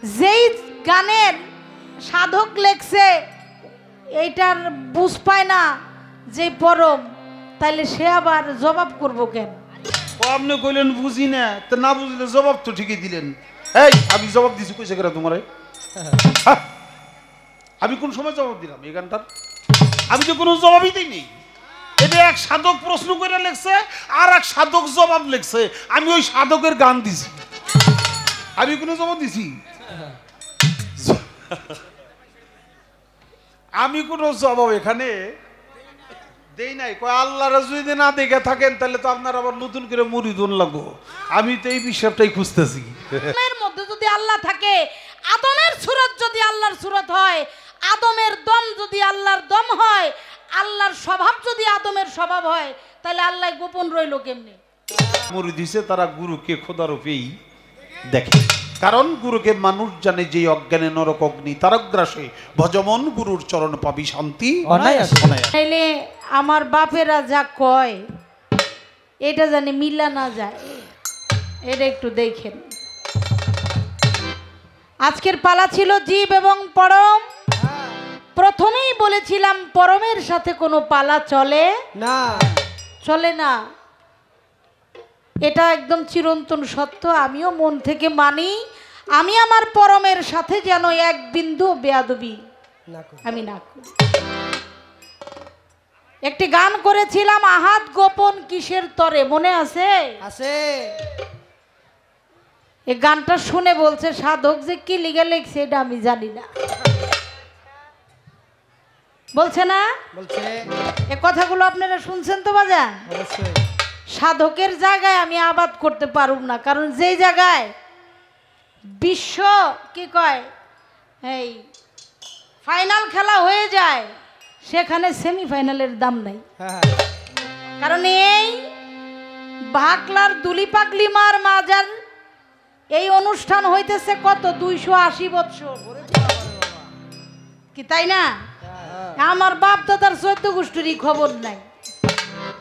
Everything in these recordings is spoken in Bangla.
যেই গানের সাধক লেখছে এইটার বুঝ পায় না যে পরম, তাইলে সে আবার জবাব করবো কেন? আপনি কইলেন বুঝি না, তো না বুঝলে জবাব তো ঠিকই দিলেন। এই আমি জবাব দিছি কইছে কেন তোমার? আমি কোন সময় জবাব দিলাম এই গানটার? আমি তো কোনো জবাবই দিইনি। এটা এক সাধক প্রশ্ন করে লেখছে আর এক সাধক জবাব লেখছে, আমি ওই সাধকের গান দিছি। আমি কোনো জবাব দিছি? আমি কোনো জবাব এখানে দেই নাই। কয় আল্লাহরা যদি না দেখে থাকেন তাহলে তো আপনার আবার নতুন করে মুরিদুন লাগবো। আমি তো এই বিষয়টাই খুঁজতেছি। এর মধ্যে যদি আল্লাহ থাকে, আদমের সুরত যদি আল্লাহর সুরত হয়, আদমের দম যদি আল্লাহর দম হয়, আল্লাহর স্বভাব যদি আদমের স্বভাব হয়, তাহলে আল্লাহ গোপন রইল কেমনে? মুরিদ দিছে তারা গুরুকে খোদারূপেই দেখে, কারণ গুরুকে মানুষ জানে যে অজ্ঞানে নরক অগ্নি তারগ্রাসে ভজমন গুরুর চরণ পাবি শান্তি অনায়াসে। তাইলে আমার বাপেরা যা কয় এটা জানি মিলা না যায়, এটা একটু দেখেন। আজকের পালা ছিল জীব এবং পরম। প্রথমেই বলেছিলাম পরমের সাথে কোনো পালা চলে না, চলে না। এটা একদম চিরন্তন সত্য, আমিও মন থেকে মানি। আমি আমার পরমের সাথে যেন এক বিন্দু বেয়াদবি আমি না করি। একটি গান করেছিলাম, আহাত গোপন কিসের তরে, মনে আছে? আছে। এই গানটা শুনে বলছে সাধক যে কি লিখে লিখছে এটা আমি জানি না, বলছে না? বলছে। এ কথাগুলো আপনারা শুনছেন তো বাজান? অবশ্যই। সাধকের জায়গায় আমি আবাদ করতে পারুম না, কারণ যেই জায়গায় বিশ্ব কি কয় এই ফাইনাল খেলা হয়ে যায় সেখানে সেমিফাইনালের দাম নাই। কারণ এই ভাগলার দুলি পাগলি মার মাজার এই অনুষ্ঠান হইতেছে কত 280 বছর কি, তাই না? আমার বাপ দাদার 14 গোষ্ঠীরই খবর নাই,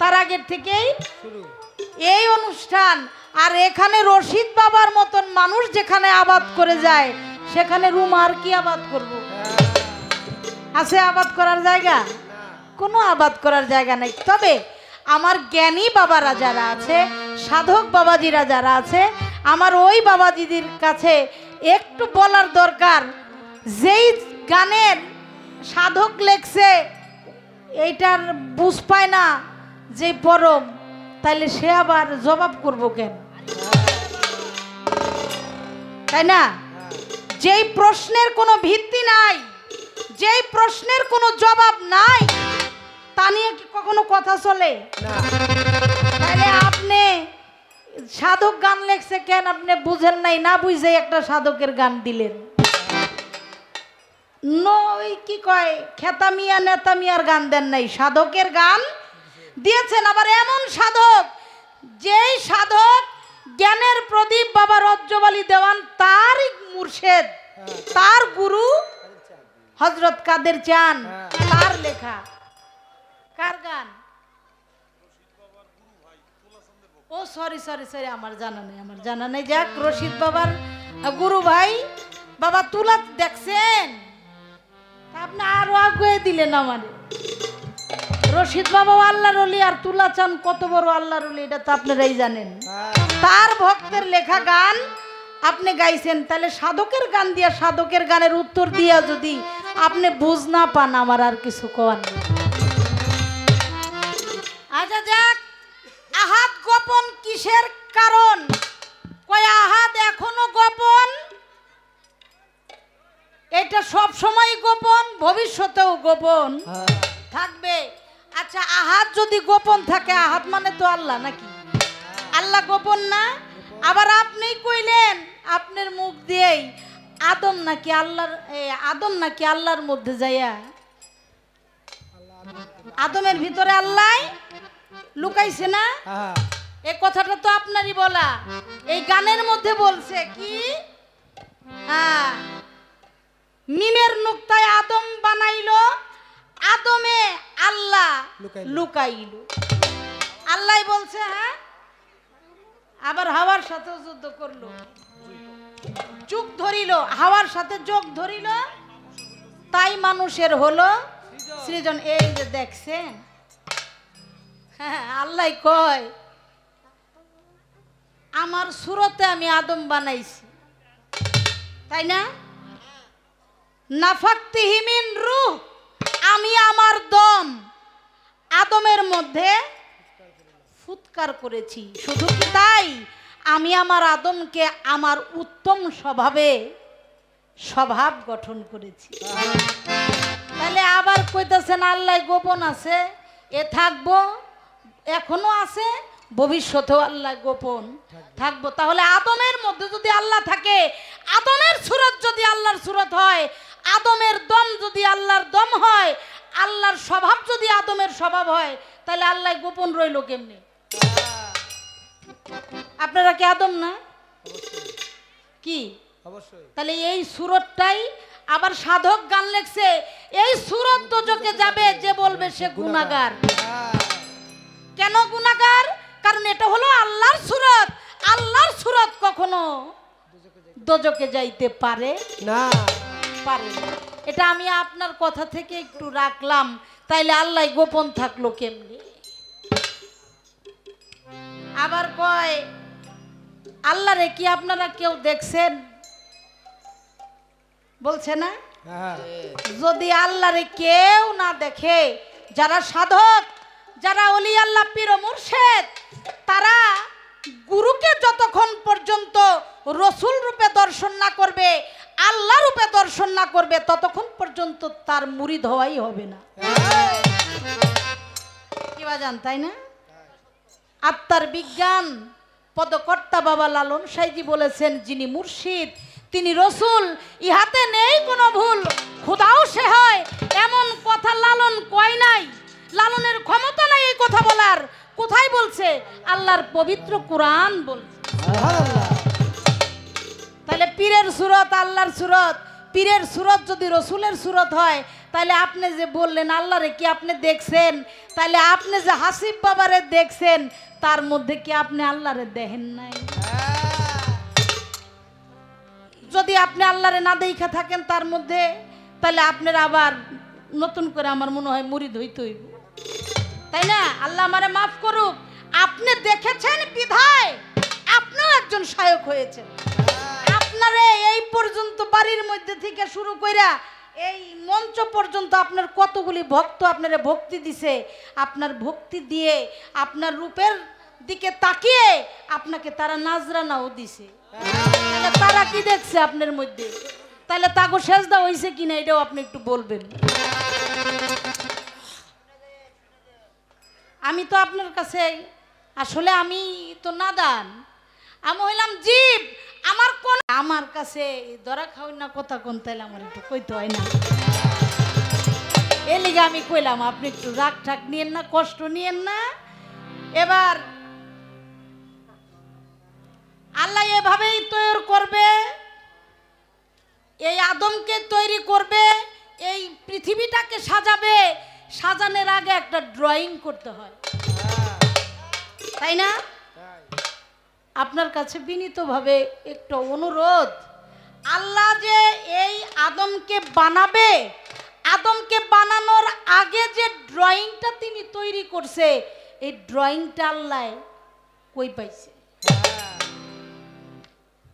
তার আগের থেকেই এই অনুষ্ঠান। আর এখানে রশিদ বাবার মতন মানুষ যেখানে আবাদ করে যায় সেখানে রুম আর কি আবাদ করব? আছে আবাদ করার জায়গা? কোনো আবাদ করার জায়গা নাই। তবে আমার জ্ঞানী বাবারা যারা আছে, সাধক বাবাজিরা যারা আছে, আমার ওই বাবাজিদের কাছে একটু বলার দরকার, যেই গানের সাধক লেখছে এইটার বুঝ পায় না যে পরম, তাইলে সে আবার জবাব করব কেন? তাই না? যেই প্রশ্নের কোনো ভিত্তি নাই, যেই প্রশ্নের কোনো জবাব নাই, তা নিয়ে কি কখনো কথা চলে? তাহলে আপনি সাধক গান লেখছে কেন আপনি বুঝেন নাই, না বুঝে একটা সাধকের গান দিলেন। ওই কি কয় খেতা মিয়া নেতা মিয়ার গান দেন নাই, সাধকের গান দিয়েছেন। আবার এমন সাধক, যেই সাধক জ্ঞানের প্রদীপ বাবা রজ্জব আলী দেওয়ান, তার মুর্শেদ, তার গুরু হযরত কাদের চান, তার লেখা। কার গান? ও সরি সরি সরি, আমার জানা নেই, আমার জানা নেই। যাক, রশিদ বাবার গুরু ভাই বাবা তুলা দেখছেন, আপনি আরো আগে দিলেন আমারে। রশিদ বাবা আল্লাহর ওলি, আর তুলা চান কত বড় আল্লাহর ওলি, এটা তো আপনারাই জানেন। তার ভক্তের লেখা গান আপনি গাইছেন, তাহলে সাধকের গান দিয়া, সাধকের গানের উত্তর দিয়া যদি আপনি বুঝ না পান, আমার আর কিছু কওয়ার নেই। আচ্ছা যাক, আহাত গোপন কিসের কারণ? কয় আহাত এখনো গোপন, এটা সব সময় গোপন, ভবিষ্যতেও গোপন থাকবে। আচ্ছা, আহাত যদি গোপন থাকে, আহাত মানে তো আল্লাহ নাকি? আল্লাহ গোপন না? আবার আপনি কইলেন আপনার মুখ দিয়েই আদম নাকি আল্লাহর, আদম নাকি আল্লাহর মধ্যে যাইয়া, আদমের ভিতরে আল্লাহ লুকাইছে না? এই কথাটা তো আপনারই বলা, এই গানের মধ্যে বলছে কি, মিমের নুক্তায় আদম বানাইলো, আদমে আল্লাহ লুকাইলো। আল্লাহ বলছে, হ্যাঁ, আবার হাওয়ার সাথে যুদ্ধ করলো। যুগ ধরিল, হাওয়ার সাথে যোগ ধরিল, তাই মানুষের হলো সৃজন। এই যে দেখছেন, হ্যাঁ আল্লাহ কয় আমার সুরতে আমি আদম বানাইছি, তাই না? নাফাকতিহি মিন রূহ, আমি আমার দম আদমের মধ্যে ফুৎকার করেছি। শুধু কি তাই, আমি আমার আদমকে আমার উত্তম স্বভাব গঠন করেছি। তাহলে আবার কইতেছেন আল্লাহ গোপন আছে, এ থাকবো, এখনো আছে, ভবিষ্যতেও আল্লাহ গোপন থাকবো। তাহলে আদমের মধ্যে যদি আল্লাহ থাকে, আদমের সুরত যদি আল্লাহর সুরত হয়, আদমের দম যদি আল্লাহর দম হয়, আল্লাহর স্বভাব যদি আদমের স্বভাব হয়, তাহলে আল্লাহ গোপন রইল কেমনি? আপনারা কি আদম না? কি অবশ্যই। তাহলে এই সুরতটাই আবার সাধক গান লেখছে, এই সুরত দোজকে যাবে যে বলবে সে গুনাহগার। কেন গুনাহগার? কারণ এটা হলো আল্লাহর সুরত। আল্লাহর সুরত কখনো দোজকে যাইতে পারে না, পারে না। এটা আমি আপনার কথা থেকে একটু রাখলাম, তাইলে আল্লাহ গোপন থাকলো কেমনি? আবার কয় আল্লাহরে কি আপনারা কেউ দেখছেন? বলছে না? যদি আল্লাহরে কেউ না দেখে, যারা সাধক, যারা ওলি আল্লাহ পীর মুর্শেদ, তারা গুরুকে যতক্ষণ পর্যন্ত রসুল রূপে দর্শন না করবে, আল্লাহ রূপে দর্শন না করবে, ততক্ষণ পর্যন্ত তার মুরিদ হওয়াই হবে না। কি বাজান, তাই না? আত্মার বিজ্ঞান পদকর্তা বাবা লালন সাইজি বলেছেন, যিনি মুর্শিদ তিনি রসুল, ইহাতে নেই কোনো ভুল, খোদাও সে হয়, এমন কথা লালন কয় নাই। লালনের ক্ষমতা নাই এই কথা বলার। কোথায় বলছে? আল্লাহর পবিত্র কোরআন বলছে। তাহলে পীরের সুরত আল্লাহর সুরত, পীরের সুরত যদি রসুলের সুরত হয়, তাহলে আপনি যে বললেন আল্লাহরে কি আপনি দেখছেন, তাহলে আপনি যে হাসিব বাবারে দেখছেন, তার মধ্যে কি আপনি আল্লাহরে দেখেন নাই? যদি আপনি আল্লাহরে না দেখা থাকেন তার মধ্যে, তাহলে আপনার আবার নতুন করে আমার মনে হয় মুরিদ হইতে হইব, তাই না? আল্লাহ আমারে মাফ করুক। আপনি দেখেছেন বিধায় আপনিও একজন শায়ক হয়েছেন। আপনারে এই পর্যন্ত বাড়ির মধ্যে থেকে শুরু কইরা এই মঞ্চ পর্যন্ত আপনার কতগুলি ভক্ত আপনারে ভক্তি দিছে। আপনার ভক্তি দিয়ে, আপনার রূপের দিকে তাকিয়ে আপনাকে তারা নাজরানাও দিছে। তাহলে তারা কি দেখছে আপনার মধ্যে? তাহলে তাগো সেজদা হইছে কিনা এটাও আপনি একটু বলবেন। আমি তো আপনার কাছে আসলে আমি তো নাদান, আমি হইলাম জীব। আমার কাছে ধরা খাওয়াই না কথা কোন, তাইলে আমার একটু কইতে হয় না। এর লিগে আমি কইলাম, আপনি একটু রাগ ঠাক নিয়েন না, কষ্ট নিয়েন না। এবার আল্লাহ এভাবেই তৈরি করবে, এই আদমকে তৈরি করবে, এই পৃথিবীটাকে সাজাবে। সাজানোর আগে একটা ড্রয়িং করতে হয়, তাই না? আপনার কাছে বিনীতভাবে একটা অনুরোধ, আল্লাহ যে এই আদমকে বানাবে, আদমকে বানানোর আগে যে ড্রয়িংটা তিনি তৈরি করছে, এই ড্রয়িংটা আল্লাহ কই পাইছে?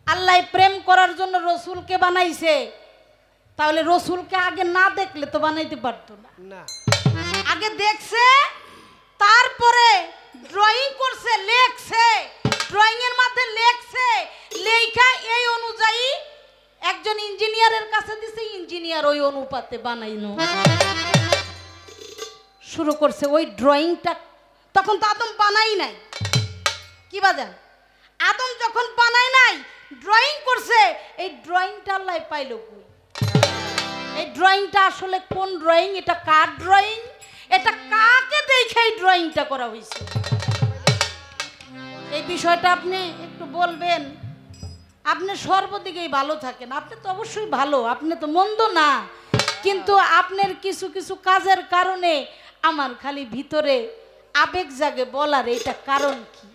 আল্লাহ প্রেম করার জন্য রসুলকে বানাইছে, তাহলে রসুলকে আগে না দেখলে তো বানাইতে পারতো না। আগে দেখছে, তারপরে ড্রয়িং করছে, লেখছে, ড্রয়িং এর মধ্যে লেখছে, লেখা এই অনুযায়ী একজন ইঞ্জিনিয়ারের কাছে দিছে, ইঞ্জিনিয়ার ওই অনুপাতে বানাইনো শুরু করছে। ওই ড্রয়িংটা তখন তো আদম বানাই নাই। কি বাজান? আদম যখন বানাই নাই, ড্রয়িং করছে, এই ড্রয়িংটা আল্লাহ পাইলো কই? এই ড্রয়িংটা আসলে কোন ড্রয়িং? এটা কার ড্রয়িং? এটা কাকে দেখে এই ড্রয়িংটা করা হয়েছে? এই বিষয়টা আপনি একটু বলবেন। আপনি সর্বদিকেই ভালো থাকেন, আপনি তো অবশ্যই ভালো, আপনি তো মন্দ না, কিন্তু আপনার কিছু কিছু কাজের কারণে আমার খালি ভিতরে আবেগ জাগে বলার। এটা কারণ কি?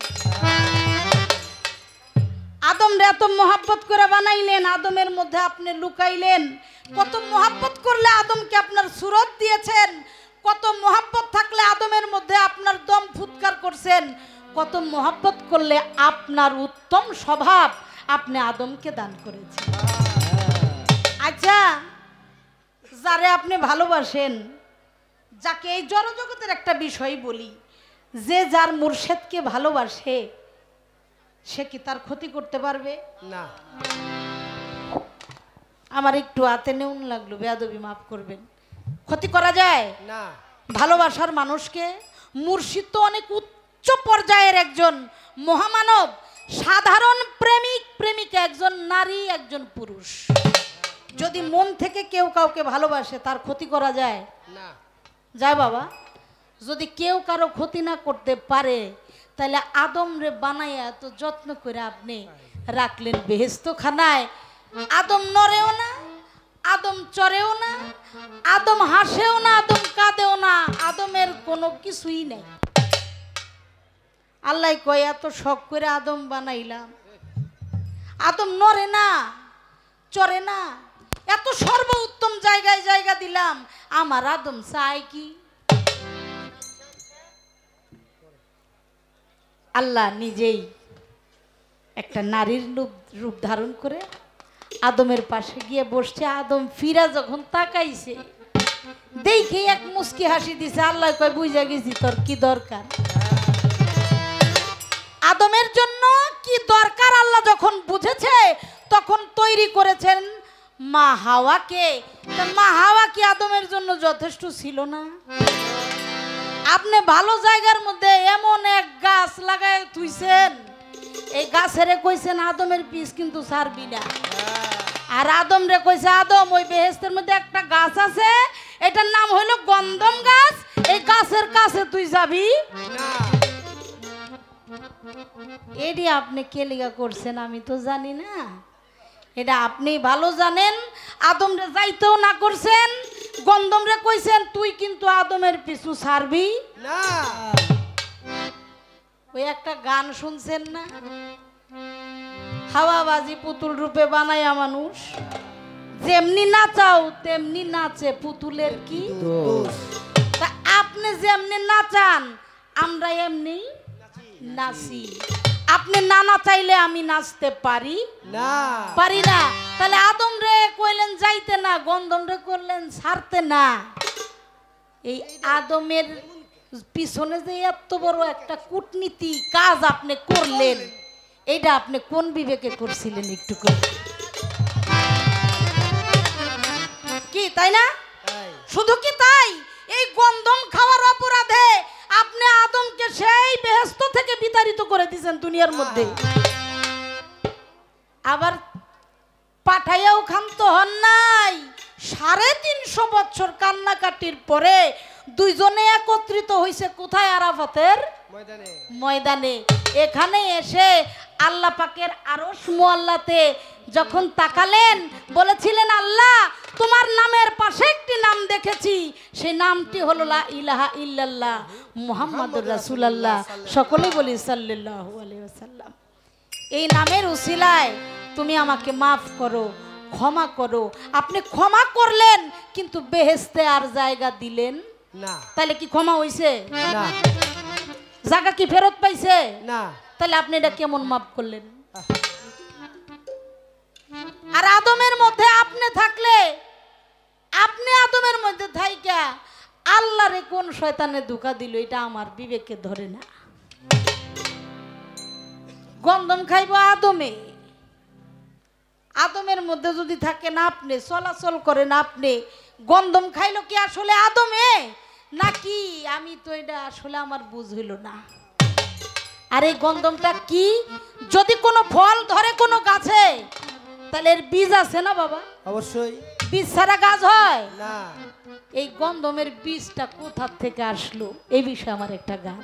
আদমরে এত মোহাব্বত করে বানাইলেন, আদমের মধ্যে আপনি লুকাইলেন। কত মোহাব্বত করলে আদমকে আপনার সুরত দিয়েছেন, কত মোহাব্বত থাকলে আদমের মধ্যে আপনার দম ফুৎকার করছেন, কত মোহাব্বত করলে আপনার উত্তম স্বভাব আপনি আদমকে দান করেছেন। আচ্ছা, যারে আপনি ভালোবাসেন, যাকে এই জড়জগতের একটা বিষয় বলি, যে যার মুর্শেদকে ভালোবাসে সে কি তার ক্ষতি করতে পারবে? না। আমার একটু হাতে নেউন লাগলো, বেয়াদবি মাফ করবেন। ক্ষতি করা যায় না। ভালোবাসার মানুষকে। মুর্শিদ তো অনেক উচ্চ পর্যায়ের একজন মহামানব, সাধারণ প্রেমিক প্রেমিকা, একজন নারী, একজন পুরুষ। যদি মন থেকে কেউ কাউকে ভালোবাসে তার ক্ষতি করা যায় না। যায় বাবা। যদি কেউ কারো ক্ষতি না করতে পারে তাহলে আদম রে বানাইয়া এত যত্ন করে আপনি রাখলেন বেহেশত খানায়। আদম নড়েও না, আদম চড়েও না, আদম হাসেও না, আদম কাঁদেও না, আদমের কোনো কিছুই নেই। আল্লাহ কয় এত শখ করে আদম বানাইলাম, আদম নড়ে না, চড়ে না, এত সর্বোত্তম জায়গায় জায়গা দিলাম, আমার আদম চায় কি? আল্লাহ নিজেই একটা নারীর রূপ ধারণ করে আদমের পাশে গিয়ে বসছে। আদম ফিরা যখন তাকাইছে দেখে এক মুস্কি হাসি দিছে। আল্লাহ কয় বুঝা গেছি তোর কি দরকার। আদমের জন্য কি দরকার আল্লাহ যখন বুঝেছে তখন তৈরি করেছেন মা হাওয়াকে। মা হাওয়া কি আদমের জন্য যথেষ্ট ছিল না? আপনি ভালো জায়গার মধ্যে এমন এক গাছ লাগায় তুইছেন, এই গাছের কইছেন আদমের পিস কিন্তু ছাড়বি না। আর আদম রে কইছে আদম ওই বেহেশতের মধ্যে একটা গাছ আছে, এটার নাম হইল গন্ধম গাছ, এই গাছের কাছে তুই যাবি না। এডি আপনি কে লিগা করছেন আমি তো জানি না, এটা আপনি ভালো জানেন। আদম রে যাইতেও না করছেন, গন্ধম রে কইছেন তুই কিন্তু আদমের পিছু ছাড়বি না। ওই একটা গান শুনছেন না, হাওয়াবাজি পুতুল রূপে বানায়া মানুষ, যেমনি নাচাও তেমনি নাচে পুতুলের কি দোষ। তা আপনি যেমনি নাচান আমরা এমনি নাচি। আপনি না নাচাইলে আমি নাচতে পারি না। পারি না। তাহলে আদম রে কইলেন যাইতে না, গন্ধম রে করলেন ছাড়তে না। এই আদমের পিছনে যে এত বড় একটা কূটনীতি কাজ আপনি করলেন, এইটা আপনি কোন বিবেকে করছিলেন একটু করে কি? তাই না? শুধু কি তাই? এই গন্ধম খাওয়ার অপরাধে আপনি আদমকে সেই বেহেশত থেকে বিতাড়িত করে দিয়েছেন দুনিয়ার মধ্যে। আবার পাঠাইয়াও ক্ষান্ত হন নাই। 350 বছর কান্নাকাটির পরে দুইজনে একত্রিত হইছে কোথায়? আরাফাতের ময়দানে। এখানে এসে আল্লাহ পাকের আরশ মুআল্লাতে যখন তাকালেন বলেছিলেন আল্লাহ তোমার নামের পাশে একটি নাম দেখেছি, সেই নামটি হলো লা ইলাহা ইল্লাল্লাহ মুহাম্মাদুর রাসূলুল্লাহ। সকলে বলি সাল্লাল্লাহু আলাইহি ওয়াসাল্লাম। এই নামের উসিলায় তুমি আমাকে মাফ করো, ক্ষমা করো। আপনি ক্ষমা করলেন কিন্তু বেহেশতে আর জায়গা দিলেন না। তাহলে কি ক্ষমা হইছে? না। জায়গা কি ফেরত পাইছে? না। তাহলে আপনি এটা কেমন মাফ করলেন? আর আদমের মধ্যে আপনি থাকলে, আপনি আদমের মধ্যে থাইকা আল্লাহরে কোন শয়তানে ধোঁকা দিল এটা আমার বিবেকে ধরে না। গন্ধম খাইব আদমে, আদমের মধ্যে যদি থাকেন আপনি, চলাচল করেন আপনি, গন্ধম খাইলো কি আসলে আদমে নাকি? আমি তো এটা আসলে আমার বুঝ হইল না। আর এই গন্ধমটা কি? যদি কোনো ফল ধরে কোনো গাছে তাহলে এর বীজ আছে না বাবা? অবশ্যই। বীজ ছাড়া গাছ হয় না। এই গন্ধমের বীজটা কোথা থেকে আসলো এই বিষয়ে আমার একটা গান।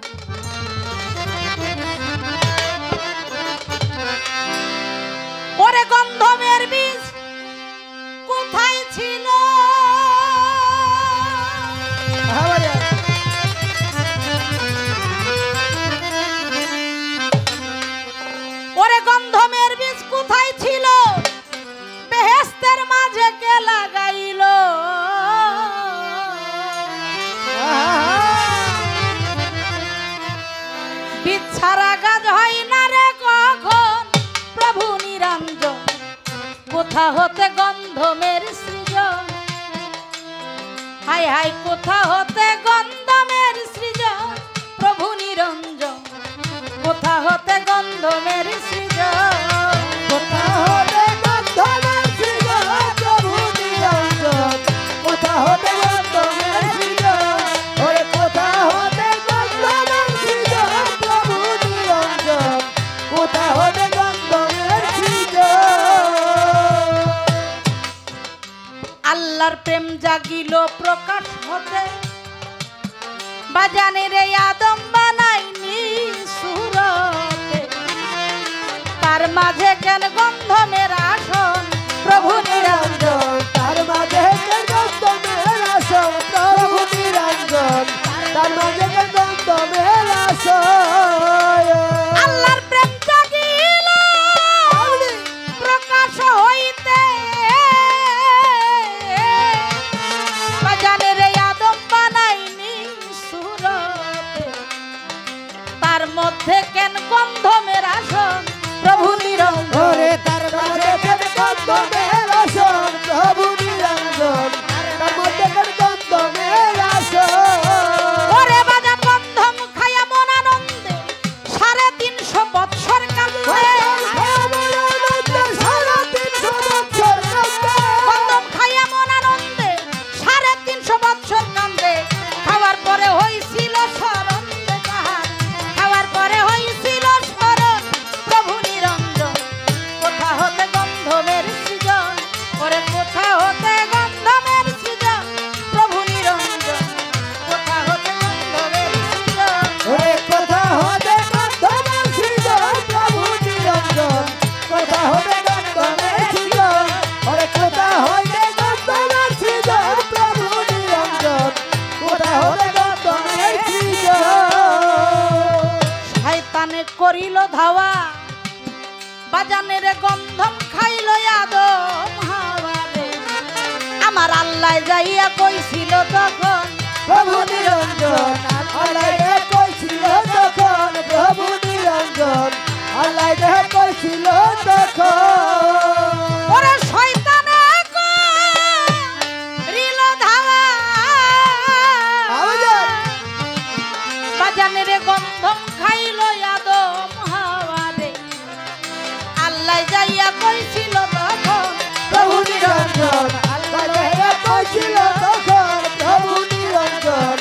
ওরে গন্ধমের বীজ কোথায় ছিল? ওরে গন্ধমের বীজ হতে গন্ধমের সৃজন, হাই হাই কোথা হতে গন্ধমের সৃজন, প্রভু নিরঞ্জন কোথা হতে গন্ধমের সৃজন, কোথা হতে গন্ধমের সৃজন, প্রভু নিরঞ্জন কোথা হতে গন্ধমের সৃজন, ওরে কোথা হতে গন্ধমের সৃজন, প্রভু নিরঞ্জন কোথা হতে গন্ধমের সৃজন। আল্লাহর প্রেম জাগিল প্রকাশ হতে, বাজানের এই আদম বানাইনি সুরতে, তার মাঝে কেন গন্ধমের আসন, প্রভু নিরঞ্জন তার মাঝে গন্ধমের আসন, প্রভু নিরঞ্জন তার মাঝে গন্ধমের আসন। আল্লাহর প্রেম জাগিল প্রকাশ হইতে, বাজানের এই আদম বানাইনি সুরতে, তার মধ্যে কেন গন্ধমের আসন, প্রভু নিরঞ্জন ওরে তার মাঝে গন্ধমের আসন, প্রভু নিরঞ্জন তার মধ্যে গন্ধমের আসন। ওরে বাজা গন্ধম খায়া মন আনন্দে 350 বৎসর কাঁদে, গন্ধম খাইয়া মন আনন্দে 350 বৎসর কাঁদে, খাওয়ার পরে হইছিল স্মরণ তাহার, খাওয়ার পরে হইছিল স্মরণ, প্রভু নিরঞ্জন কোথা হতে গন্ধমের সৃজন, ওরে কোথা হতে গন্ধমের সৃজন, প্রভু নিরঞ্জন কোথা হতে গন্ধমের সৃজন, ওরে কোথা হতে গন্ধমের সৃজন, প্রভু নিরঞ্জন কোথা হতে গন্ধমের সৃজন, ওরে কোথা হতে গন্ধমের সৃজন, প্রভু নিরঞ্জন কোথা হতে গন্ধমের সৃজন। শয়তানে করিল ধাওয়া, বাজানের গন্ধম খাইল আদম হাওয়ারে, আমার আল্লাহ যাইয়া কইছিল তখন, প্রভু নিরঞ্জন আল্লাহ কইছিল তখন, প্রভু নিরঞ্জন আল্লাহ কইছিল তখন। ওরে শয়তানে করিল ধাওয়া, বাজানের গন্ধম খাইল আদম হাওয়ারে, আল্লাহ যাইয়া কইছিল তখন, প্রভু নিরঞ্জন আল্লাহ কইছিল তখন, প্রভু নিরঞ্জন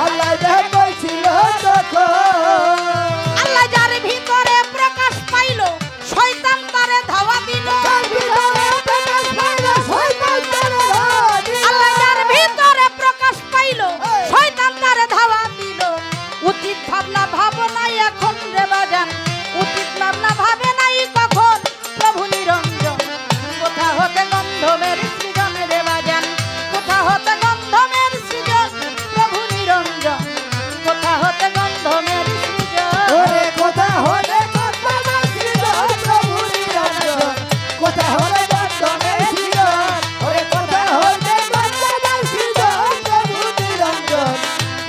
আল্লাহ কইছিল তখন। আল্লাহ যার ভিতরে প্রকাশ পাইল, শয়তান তারে ধাওয়া দিল, আল্লাহ যার ভিতরে প্রকাশ পাইল, শয়তান তারে ধাওয়া দিল, উচিত ভাবনা ভাবনাই এখন রে বাজান, উচিত ভাবনা ভাবে নাই কখন, প্রভু নিরঞ্জন কোথা হতে গন্ধমের সৃজন রে বাজান, কোথা হতে গন্ধমের সৃজন, প্রভু নিরঞ্জন কোথা হতে গন্ধমের সৃজন, ওরে কোথা হতে গন্ধমের সৃজন, প্রভু নিরঞ্জন কোথা হতে গন্ধমের সৃজন, ওরে কোথা হতে গন্ধমের সৃজন, প্রভু নিরঞ্জন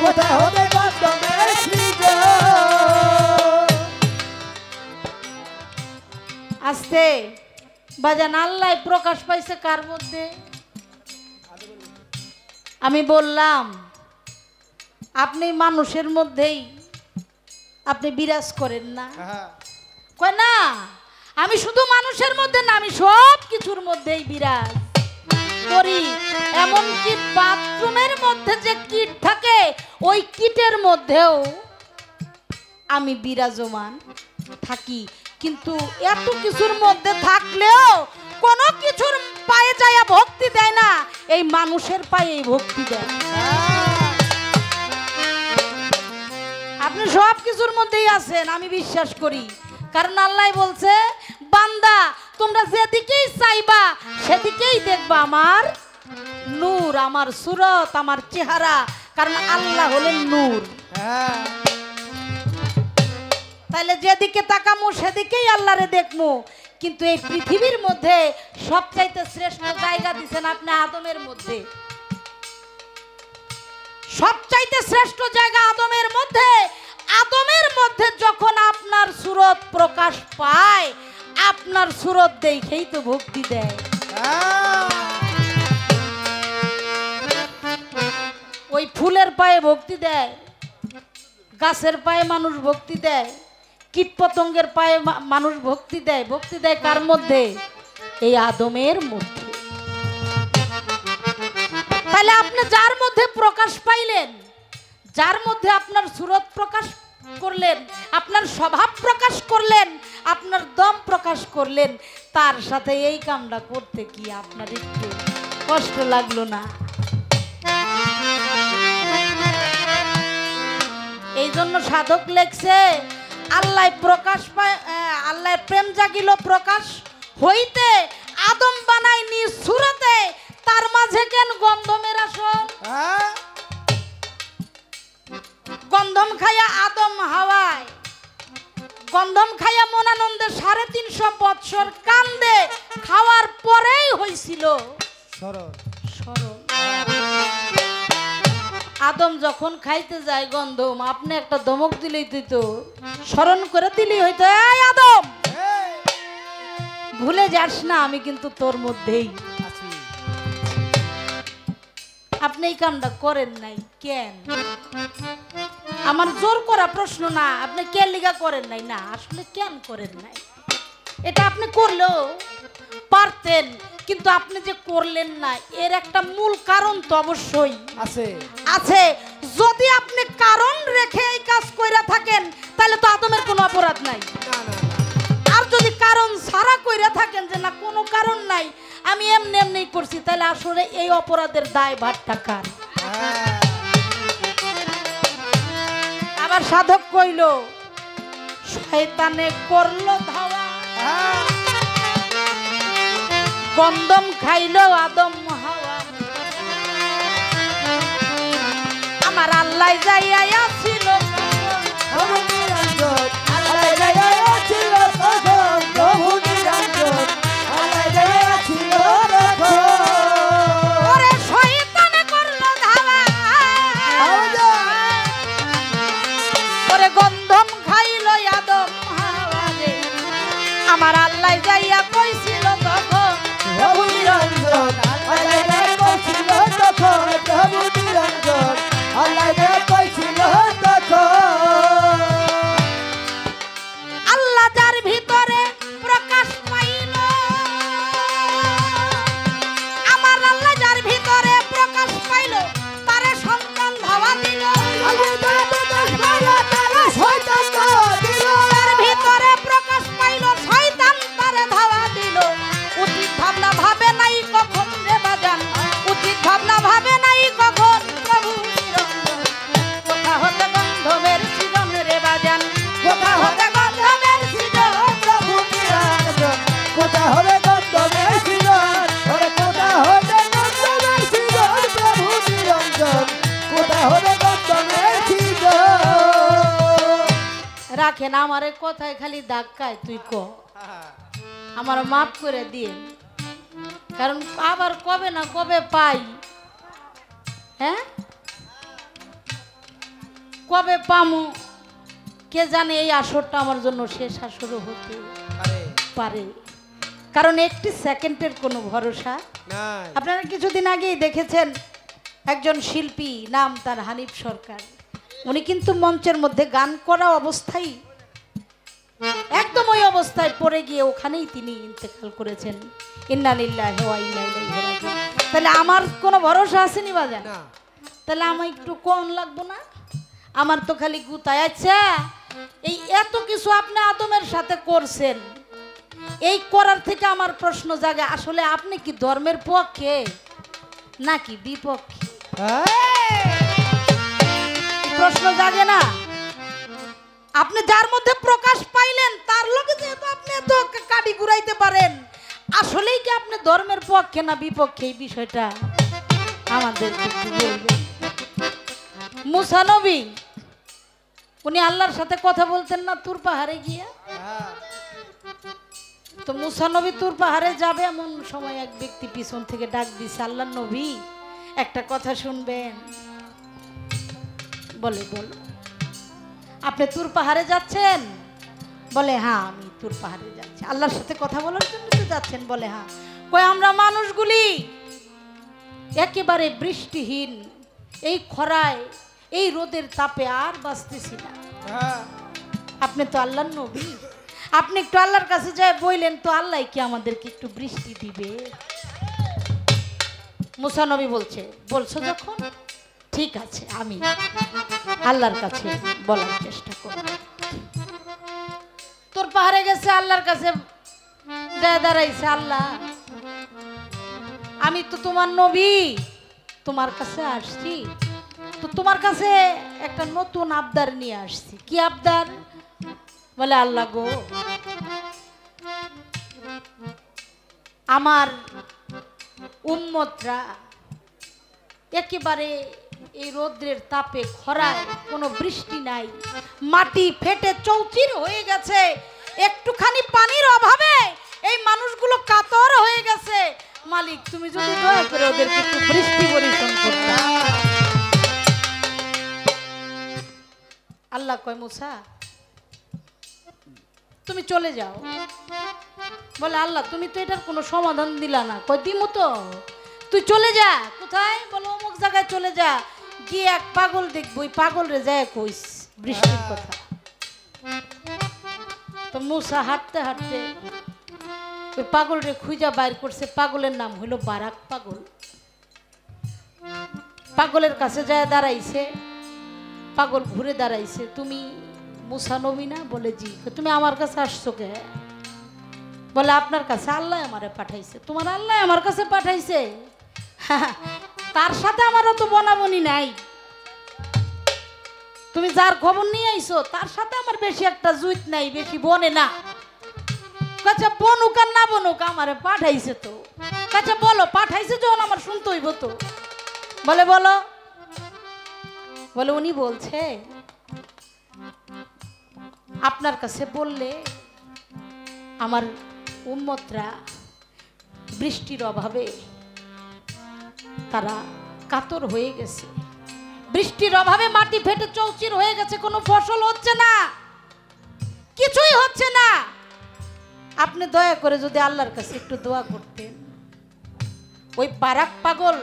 কোথা হতে গন্ধমের সৃজন। আস্তে বাজান আল্লাহ প্রকাশ পাইছে কার মধ্যে, আমি বললাম আপনি মানুষের মধ্যেই আপনি বিরাজ করেন না, কয় না আমি শুধু মানুষের মধ্যে না, আমি সব কিছুর মধ্যেই বিরাজ করি, এমনকি বাথরুমের মধ্যে যে কীট থাকে ওই কীটের মধ্যেও আমি বিরাজমান থাকি, কিন্তু এত কিছুর মধ্যে থাকলেও কোনো কিছুর পায়ে যায় ভক্তি দেয় না, এই মানুষের পায়ে ভক্তি দেয়। আপনি সব কিছুর মধ্যেই আছেন আমি বিশ্বাস করি, কারণ আল্লাহ বলছে বান্দা তোমরা যেদিকেই চাইবা সেদিকেই দেখবা আমার নূর, আমার সুরত, আমার চেহারা, কারণ আল্লাহ হলেন নূর। তাহলে যেদিকে তাকামো সেদিকেই আল্লাহরে দেখমু, কিন্তু এই পৃথিবীর মধ্যে সবচাইতে শ্রেষ্ঠ জায়গা দিবেন আপনি আদমের মধ্যে, সবচাইতে শ্রেষ্ঠ জায়গা আদমের মধ্যে। আদমের মধ্যে যখন আপনার সুরত প্রকাশ পায়, আপনার সুরত দেখেই তো ভক্তি দেয়। ওই ফুলের পায়ে ভক্তি দেয়, গাছের পায়ে মানুষ ভক্তি দেয়, কীট পতঙ্গের পায়ে মানুষ ভক্তি দেয়। ভক্তি দেয় কার মধ্যে? এই আদমের মধ্যে। তাহলে আপনি যার মধ্যে প্রকাশ পাইলেন, যার মধ্যে আপনার সুরত প্রকাশ করলেন, আপনার স্বভাব প্রকাশ করলেন, আপনার দম প্রকাশ করলেন, তার সাথে এই কামটা করতে কি আপনার একটু কষ্ট লাগলো না? এই জন্য সাধক লেখছে, আল্লাহ প্রকাশ পায়, আল্লাহর প্রেম জাগিল প্রকাশ হইতে, আদম বানাই নি সুরতে, তার মাঝে কেন গন্ধমের আসন? গন্ধম খাইয়া আদম হাওয়ায়, গন্ধম খাইয়া মনানন্দে 350 বৎসর কান্দে, খাওয়ার পরেই হইছিল সরল। আদম যখন খাইতে যায় গন্ধম, আপনি একটা ধমক দিলেই তো স্মরণ করে দিলেই হইতো, এই আদম ভুলে যাস না আমি কিন্তু তোর মধ্যেই আছি। আপনি এই কামটা করেন নাই কেন? আমার জোর করা প্রশ্ন না, আপনি কেন লিগা করেন নাই, না আসলে কেন করেন নাই? এটা আপনি করলেও পারতেন, কিন্তু আপনি যে করলেন না এর একটা মূল কারণ তো অবশ্যই আছে। যদি আপনি কারণ রেখে এই কাজ কইরা থাকেন তাহলে তো আদমের কোনো অপরাধ নাই। আর যদি কারণ ছাড়া কইরা থাকেন যে না কোনো কারণ নাই, আমি এমনি এমনি করছি, তাহলে আসলে এই অপরাধের দায় ভারটা কার? আবার সাধক কইল, শয়তানে করলো ধাওয়া, গন্ধম খাইলো আদম হাওয়া, আমার আল্লাহ যাইয়া ছিল ওরে শয়তানে করলো ধাওয়া, ওরে গন্ধম খাইলো আদম হাওয়া রে, আমার আল্লাহ যাইয়া কইছিল তখন প্রভু নিরঞ্জন, আল্লাহ যার ভিতরে প্রকাশ পাইল, আমার আল্লাহ যার ভিতরে প্রকাশ পাইল, তারে সন্তান ধাওয়া দিল, তার ভিতরে প্রকাশ পাইল শয়তান তারে ধাওয়া দিল। উচিত ভাবনা ভাবে নাই কখন রে বাজান, উচিত ভাবনা ভাবে নাই কখন প্রভু নিরঞ্জন, কোথা হতে গন্ধমের সৃজন রে বাজান, কোথা হতে গন্ধমের সৃজন প্রভু নিরঞ্জন, কোথা হবে গন্ধমের সৃজন, কোথা হবে গন্ধমের সৃজন প্রভু নিরঞ্জন, কোথা হবে গন্ধমের সৃজন। রাখেন আমার কথায় খালি ধাক্কায় তুই ক, আমার মাফ করে দিয়ে, কারণ আবার কবে না কবে পাই, হ্যাঁ কবে পামু কে জানে। এই আসরটা আমার জন্য শেষ আসরও হতে পারে, কারণ একটি সেকেন্ডের কোনো ভরসা নাই। আপনারা কিছুদিন আগেই দেখেছেন একজন শিল্পী, নাম তার হানিফ সরকার, উনি কিন্তু মঞ্চের মধ্যে গান করা অবস্থায় একদম ওই অবস্থায় পড়ে গিয়ে ওখানেই তিনি ইন্তেকাল করেছেন। ইন্না লিল্লাহি ওয়া ইন্না ইলাইহি রাজিউন। তাহলে আমার কোনো ভরসা আসেনি বাজান? তাহলে আমার একটু কোন লাগবো না? আমার তো খালি গুতায়। আচ্ছা এই এত কিছু আপনি আদমের সাথে করছেন, এই করার থেকে আমার প্রশ্ন জাগে, আসলে আপনি কি ধর্মের পক্ষে নাকি বিপক্ষে? প্রশ্ন জাগে না? আপনি যার মধ্যে প্রকাশ পাইলেন তার লোকে যেহেতু আপনি এত কাটি ঘুরাইতে পারেন, আসলেই কি আপনি ধর্মের পক্ষে না বিপক্ষে? এই বিষয়টা আমাদের একটু বলবেন। মুসা নবী উনি আল্লাহর সাথে কথা বলতেন না তুর পাহাড়ে গিয়া? তো মুসা নবী তুর পাহাড়ে যাবে, এমন সময় এক ব্যক্তি পিছন থেকে ডাক দিছে, আল্লাহর নবী একটা কথা শুনবেন। বলে বল, আপনি তুর পাহাড়ে যাচ্ছেন? বলে হ্যাঁ আমি তুর পাহাড়ে যাচ্ছি। আল্লাহর সাথে কথা বলার জন্য তো যাচ্ছেন? বলে হ্যাঁ। কই আমরা মানুষগুলি একেবারে বৃষ্টিহীন, এই খরায় এই রোদের তাপে আর বাঁচতেছি না। আপনি তো আল্লাহর নবী, আপনি একটু আল্লাহর কাছে যায় বললেন তো, আল্লাহ কি আমাদেরকে একটু বৃষ্টি দিবে? মুসা নবী বলছো যখন, ঠিক আছে, আমি আল্লাহর কাছে বলার চেষ্টা করব। তোর পাহাড়ে গেছে, আল্লাহর কাছে যায় দাঁড়াইছে, আল্লাহ আমি তো তোমার নবী, তোমার কাছে আসছি, তো তোমার কাছে একটা নতুন আবদার নিয়ে আসছি। কি আবদার? বলে, আল্লাহ গো, আমার উম্মতরা একেবারে এই রৌদ্রের তাপে খরায়, কোনো বৃষ্টি নাই, মাটি ফেটে চৌচির হয়ে গেছে, একটুখানি পানির অভাবে এই মানুষগুলো কাতর হয়ে গেছে। মালিক, তুমি যদি দয়া করে ওদেরকে একটু বৃষ্টি বর্ষণ করতে। আল্লাহ কয়, মুসা তুমি চলে যাও। বলে, আল্লাহ তুমি তো এটার কোনো সমাধান দিলা না। কয়, দিমু তো, তুই চলে যা। কোথায়? বলো, অমুক জায়গায় চলে যা, গিয়ে এক পাগল দেখবো, ওই পাগল রে যায় কইস বৃষ্টির কথা। তো মুসা হাঁটতে হাঁটতে ওই পাগল রে খুঁজা বাইর করছে। পাগলের নাম হইল বারাক পাগল। পাগলের কাছে যায় দাঁড়াইছে, পাগল ঘুরে দাঁড়াইছে। তুমি মুসা নবী না? বলে, জি। তুমি আমার কাছে আসছো কে? বলে, আপনার কাছে আল্লাহ আমারে পাঠাইছে। তোমার আল্লাহ আমার কাছে পাঠাইছে? তার সাথে আমারও তো বনাবনি নাই। তুমি যার খবর নিয়ে আইছো তার সাথে আমার বেশি একটা জুইত নাই, বেশি বনে না। কাছে বনুক আর না বনুক, আমারে পাঠাইছে তো। কাছে বলো, পাঠাইছে যখন আমার শুনতে হইব তো। বলে, বলো। বলে, উনি বলছে আপনার কাছে বললে আমার উম্মতরা বৃষ্টির অভাবে তারা কাতর হয়ে গেছে, বৃষ্টির অভাবে মাটি ফেটে চৌচির হয়ে গেছে, কোনো ফসল হচ্ছে না, কিছুই হচ্ছে না। আপনি দয়া করে যদি আল্লাহর কাছে একটু দোয়া করতেন। ওই বারাক পাগল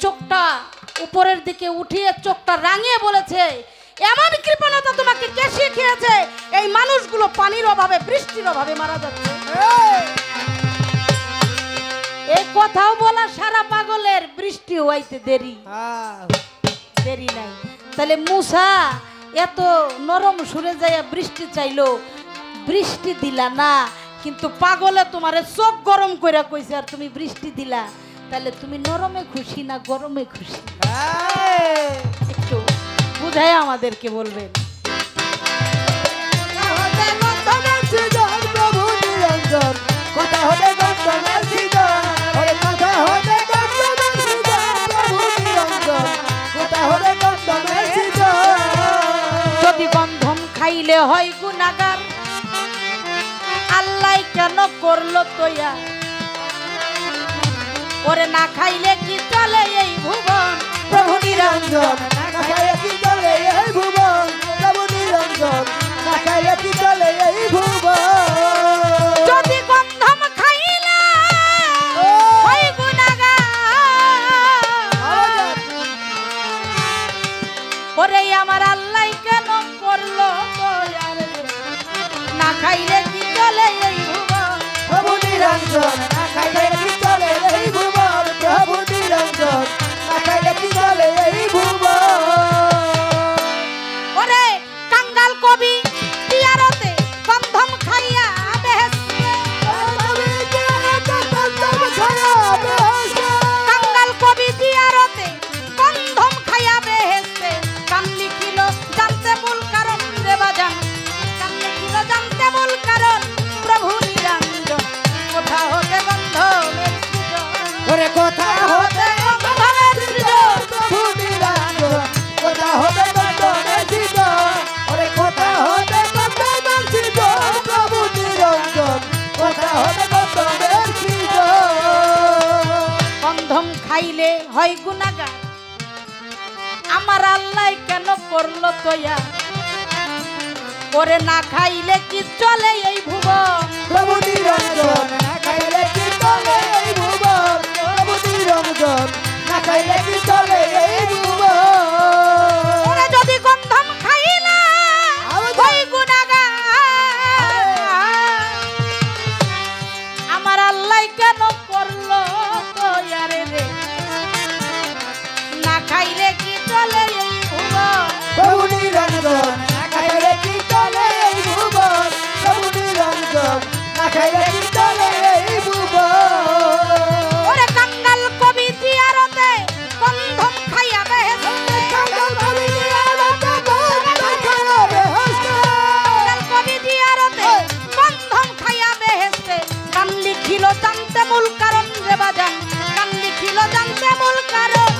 চোখটা উপরের দিকে উঠিয়ে চোখটা রাঙিয়ে বলেছে, এমন কৃপণতা তোমাকে কে শিখিয়েছে? এই মানুষগুলো পানির অভাবে, বৃষ্টির অভাবে মারা যাচ্ছে। এই কথাও বলা সারা পাগলের, বৃষ্টি হইতে দেরি নাই। তাহলে মুসা এত নরম সুরে যায় বৃষ্টি চাইলো, বৃষ্টি দিলা না, কিন্তু পাগলে তোমারে চোখ গরম করে কইছে আর তুমি বৃষ্টি দিলা। তাহলে তুমি নরমে খুশি না গরমে খুশি? একটু বুঝাই আমাদেরকে বলবেন। যদি গন্ধম খাইলে হয় গুনাহগার, আল্লাহ কেন করলো তৈয়া? ওরে না খাইলে কি চলে এই ভুবন? প্রভু নিরঞ্জন, না খাইলে কি চলে এই ভুবন? প্রভু নিরঞ্জন, না খাইলে কি চলে এই ভুবন? যদি গন্ধম খাইলে হয় গুনাহগার, ওরে আমার আল্লাহ কেন করলো তৈয়া? না খাইলে কি চলে এই ভুবন? প্রভু নিরঞ্জন, না খাইলে কি চলে এই ভুবন? প্রভু নিরঞ্জন, না খাইলে কি চলে এই ভুবন? ওরে কাঙ্গাল কবি টিয়ারতে গন্ধম খাইয়া বেহেশতে, কাঙ্গাল কবি টিয়ারতে গন্ধম খাইয়া বেহেশতে, কান লিখিল জানতে মূল কারণ রে বাজান, কান লিখিল জানতে মূল কারণ। প্রভু নিরঞ্জন, কোথা হতে গন্ধমের সৃজন? ওরে কোথা হতে গন্ধমের সৃজন? প্রভু নিরঞ্জন, কোথা হতে গন্ধমের সৃজন? ওরে কোথা হতে গন্ধমের সৃজন? প্রভু নিরঞ্জন, কোথা হতে গন্ধমের সৃজন? গন্ধম খাইলে হয় গুনাহগার, আমার আল্লাহ কেন করলো তৈয়া? ওরে না খাইলে কি চলে এই ভুবন? প্রভু নিরঞ্জন, না খাইলে কি চলে খাইলে কি চলে এই ভুবন ওরে যদি গন্ধম খাইলা ওই গুনাহগার আমার আল্লাহ কেন করলো তয়ারে রে না খাইলে কি চলে এই ভুবন প্রভু নিরঞ্জন না খাইলে কি চলে এই ভুবন প্রভু নিরঞ্জন না খাইলে কি চলে এই ভুবন ওরে কাঙ্গাল কবি জিয়ারতে গন্ধম খাইয়া বেহেশতে কাঙ্গাল কবি জিয়ারতে গন্ধম খাইয়া বেহেশতে কাঙ্গাল কবি জিয়ারতে গন্ধম খাইয়া বেহেশতে গান লিখিল জানতে মূল কারণ রে বাজান গান লিখিল জানতে মূল কারণ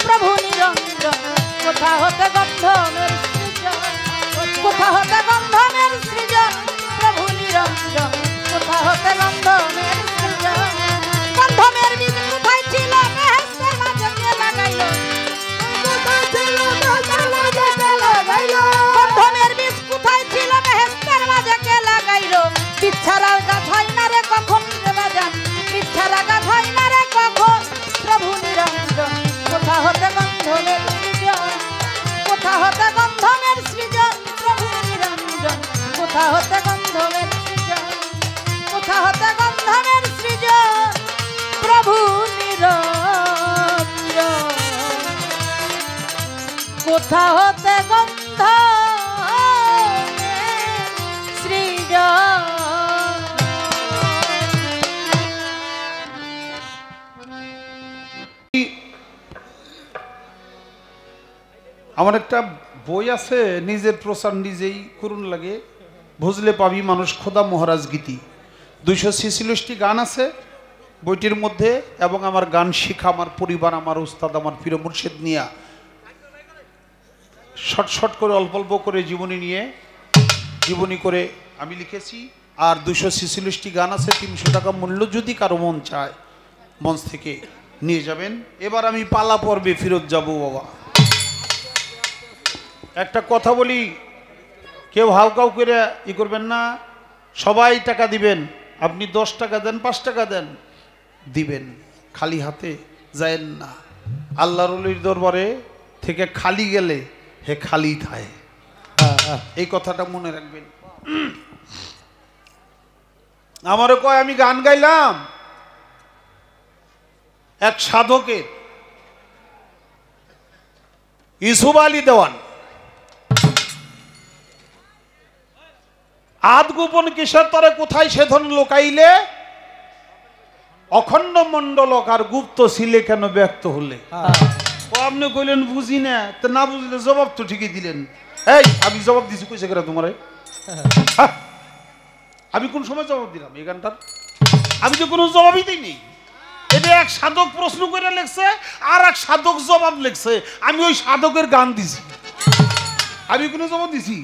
প্রভু নিরঞ্জন কোথা হতে গন্ধমের সৃজন কোথা হতে গন্ধমের সৃজন প্রভু নিরঞ্জন কোথা হতে গন্ধমের সৃজন গন্ধমের বীজ কোথায় ছিল বেহেশতের মাঝে কে লাগাইলো কোথায় ছিল দোতলা যেতে লাগাইলো গন্ধমের বীজ কোথায় ছিল বেহেশতের মাঝে কে লাগাইলো বিচ্ছারার গাছ হয় না রে কখন রে বাজান বিচ্ছারা গাছ হয় না রে কখন প্রভু নিরঞ্জন কোথা হতে গন্ধমের সৃজন কোথা হতে গন্ধমের সৃজন প্রভু নিরঞ্জন কোথা হতে গন্ধমের সৃজন কোথা হতে গন্ধমের সৃজন প্রভু নিরঞ্জন কোথা হতে গন্ধমের সৃজন আমার একটা বই আছে নিজের প্রচার নিজেই করুন লাগে বুঝলে পাবি মানুষ খোদা মহারাজ গীতি 246টি গান আছে বইটির মধ্যে এবং আমার গান শিখা আমার পরিবার আমার উস্তাদ আমার পীর মুর্শিদ নিয়া শর্ট শর্ট করে অল্প অল্প করে জীবনী করে আমি লিখেছি আর 246টি গান আছে 300 টাকা মূল্য যদি কারো মন চায় মঞ্চ থেকে নিয়ে যাবেন এবার আমি পালা পর্বে ফেরত যাব বাবা একটা কথা বলি কেউ হাউকাউ করে করবেন না সবাই টাকা দিবেন আপনি 10 টাকা দেন 5 টাকা দেন দিবেন খালি হাতে যায়েন না আল্লাহর ওলির দরবারে থেকে খালি গেলে হে খালি থায় এই কথাটা মনে রাখবেন আমারও কয় আমি গান গাইলাম এক সাধকের ইউসুফ আলী দেওয়ান আদ গোপন কিসের তরে কোথায় সে ধন লোকাইলে অখণ্ড মণ্ডলক আর গুপ্ত ছিলে কেন ব্যক্ত হলে আপনি কইলেন বুঝি না তো না বুঝলে জবাব তো ঠিকই দিলেন এই আমি জবাব দিছি কইছে কেন তোমারে আমি কোন সময় জবাব দিলাম এই গানটার আমি তো কোনো জবাবই দিইনি এটা এক সাধক প্রশ্ন করে লেখছে আর এক সাধক জবাব লেখছে আমি ওই সাধকের গান দিছি আমি কোনো জবাব দিছি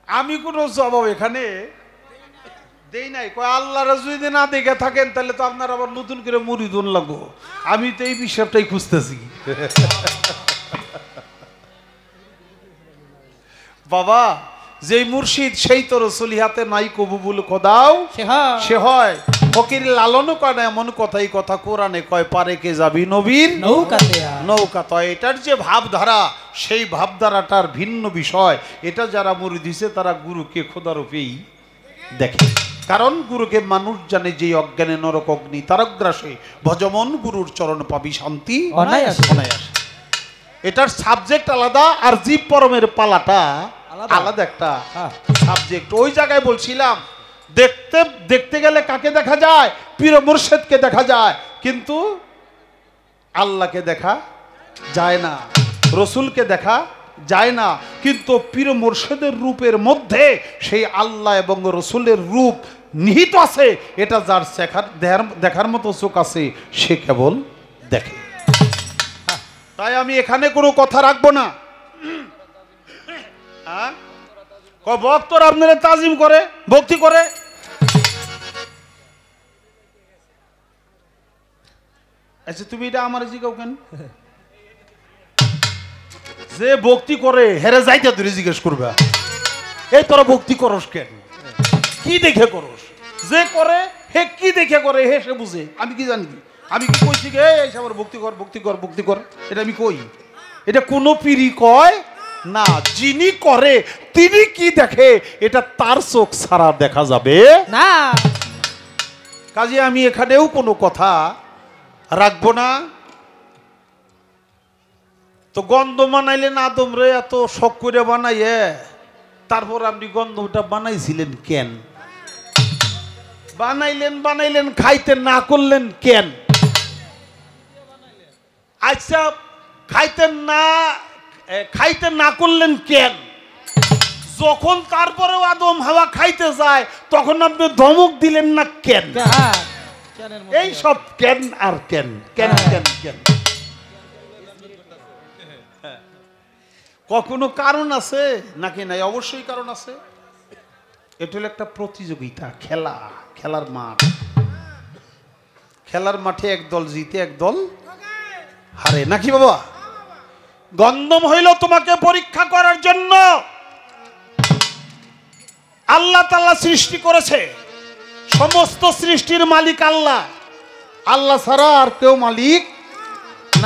আমি কোনো জবাব এখানে দেই নাই কয় আল্লাহর যদি না দেখে থাকেন তাহলে তো আপনার আবার নতুন করে মুরিদুন লাগবো আমি তো এই বিষয়টাই খুঁজতেছি বাবা যেই মুর্শিদ সেই তো রসুলি হাতে নাই কবুবুল খোদাও সে হয় ফকির লালন করে এমন কথাই কথা কোরআনে কয় পারে কে যাবি নবীর নৌকা তো এটার যে ভাবধারা সেই ভাবধারাটার ভিন্ন বিষয় এটা যারা মুরিদ দিছে তারা গুরুকে খোদারূপেই দেখে কারণ গুরুকে মানুষ জানে যে অজ্ঞানে নরক অগ্নি তারগ্রাসে ভজমন গুরুর চরণ পাবি শান্তি অনায়াসে এটার সাবজেক্ট আলাদা আর জীব পরমের পালাটা আলাদা একটা সাবজেক্ট ওই জায়গায় বলছিলাম দেখতে দেখতে গেলে কাকে দেখা যায় পীর মুর্শিদকে দেখা যায় কিন্তু আল্লাহকে দেখা যায় না রসুলকে দেখা যায় না কিন্তু পীর মুর্শিদের রূপের মধ্যে সেই আল্লাহ এবং রসুলের রূপ নিহিত আছে এটা যার দেখার মতো চোখ আছে সে কেবল দেখে তাই আমি এখানে কোনো কথা রাখবো না ভক্তরা আপনারা তাজিম করে ভক্তি করে আচ্ছা তুমি এটা আমার জিজ্ঞাও কেন যে ভক্তি করে হেরে যাইতে ধরে জিজ্ঞেস করবে এই তোরা ভক্তি করস কেন কি দেখে করস যে করে হে কি ভঙ্গি দেখে করে হেসে বুঝে, আমি কি জানি, আমি কি কইছি গে এই সবার ভক্তি কর ভক্তি কর ভক্তি কর, এটা আমি কই? এটা কোনো পীরই কয় না। যিনি করে তিনি কি দেখে এটা তার চোখ ছাড়া দেখা যাবে না। কাজে আমি এখানেও কোনো কথা রাখবো না। তো গন্ধ বানাইলেন আদম রে এত শখ করে বানাইয়ে, তারপর আপনি গন্ধটা বানাইছিলেন কেন? বানাইলেন খাইতে না করলেন কেন? আচ্ছা খাইতে না করলেন কেন? যখন তারপরেও আদম হাওয়া খাইতে যায় তখন আপনি ধমক দিলেন না কেন? এই সব কেন আর কেন কেন কেন কেন? কখনো কারণ আছে নাকি নাই? অবশ্যই কারণ আছে। এটা হলো একটা প্রতিযোগিতা, খেলার মাঠ। খেলার মাঠে একদল জিতে একদল হারে, নাকি বাবা? গন্ধম হইল তোমাকে পরীক্ষা করার জন্য আল্লাহ তাআলা সৃষ্টি করেছে। সমস্ত সৃষ্টির মালিক আল্লাহ, আল্লাহ ছাড়া আর কেউ মালিক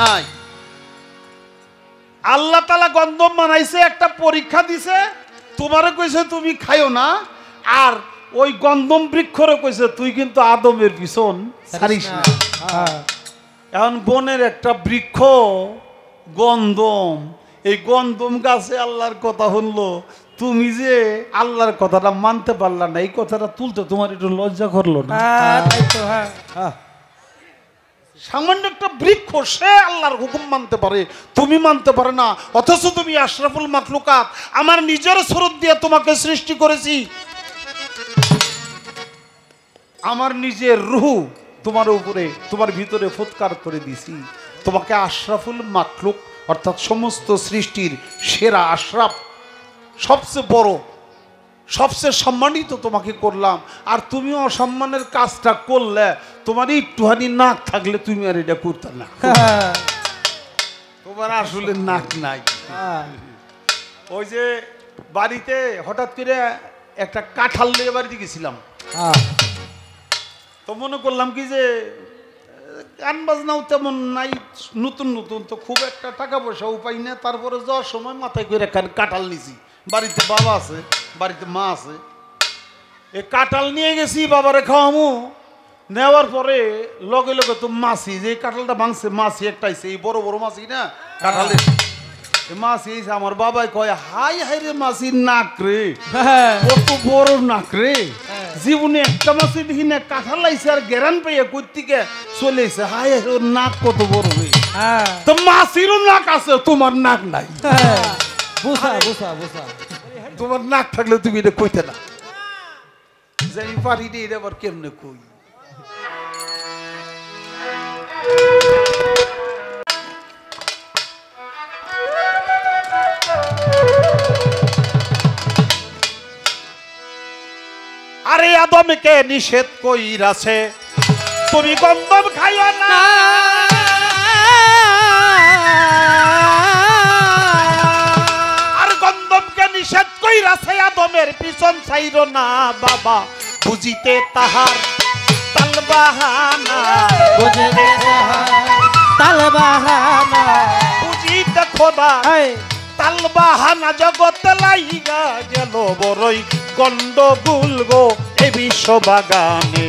নাই। আল্লাহ তাআলা গন্ধম বানাইছে, একটা পরীক্ষা দিছে, তোমারে কইছে তুমি খাইও না, আর ওই গন্ধম বৃক্ষরে কইছে তুই কিন্তু আদমের পিছন ছাড়িস না। এখন বনের একটা বৃক্ষ গন্ধম, এই গন্ধম গাছে আল্লাহর কথা শুনলো, তুমি যে আল্লাহর কথাটা মানতে পারলা না, এই কথাটা তুলতে তোমার একটু লজ্জা করলো না? সামান্য একটা বৃক্ষ, সে আল্লাহর হুকুম মানতে পারে, তুমি মানতে পারে না, অথচ তুমি আশরাফুল মাখলুকাত, আমার নিজের সুরত দিয়ে তোমাকে সৃষ্টি করেছি, আমার নিজের রূহ তোমার উপরে তোমার ভিতরে ফুৎকার করে দিছি, তোমাকে আশরাফুল মাখলুক অর্থাৎ সমস্ত সৃষ্টির সেরা আশরাফ, সবচেয়ে বড়, সবচেয়ে সম্মানিত তোমাকে করলাম, আর তুমি অসম্মানের কাজটা করলে, তোমার একটুখানি নাক থাকলে তুমি আর এটা করতে না। তোমার আসলে নাক নাই। ওই যে বাড়িতে হঠাৎ করে একটা কাঁঠাল নিয়ে বাড়িতে গেছিলাম, তো মনে করলাম কি যে গান বাজনাও তেমন নাই, নতুন নতুন তো খুব একটা টাকা পয়সা উপায় না, তারপরে যাওয়ার সময় মাথায় করে কাঁঠাল নিছি, বাড়িতে বাবা আছে, বাড়িতে মা আছে, এই কাঁঠাল নিয়ে গেছি বাবারে খাওয়ামু, নেওয়ার পরে লগে লগে তো মাছি, যে কাঁঠালটা ভাঙছে মাছি একটা আইছে, এই বড় বড় মাছি না কাঁঠালের, মাছি এইছে, আমার বাবাই কয় হাই হাই রে মাছির নাক রে, কত বড় নাক রে, জীবনে একটা মাছি দেখি না, কাঁঠাল লাইছে আর গেরান পেয়ে কর্তিকে চলে এসে, হাই হাই ওর নাক কত বড় রে, তো মাছিরও নাক আছে তোমার নাক নাই, তোমার নাক থাকলে তুমি এটা কইতে না, জানি পারি রে এটা আবার কেমনে কই। আরে আদমকে নিষেধ কইরাছে তুমি গন্ধম খাইও না, আর গন্ধমকে নিষেধ কইরাছে আদমের পিছন ছাইরো না বাবা, বুঝিতে তাহার তালবাহানা, বুঝিতে তালবাহানা, বুঝিতে খোদা তালবাহানা, জগতে লাইগা গেল বড়ই গন্ডগোল গো এ বিশ্ব বাগানে,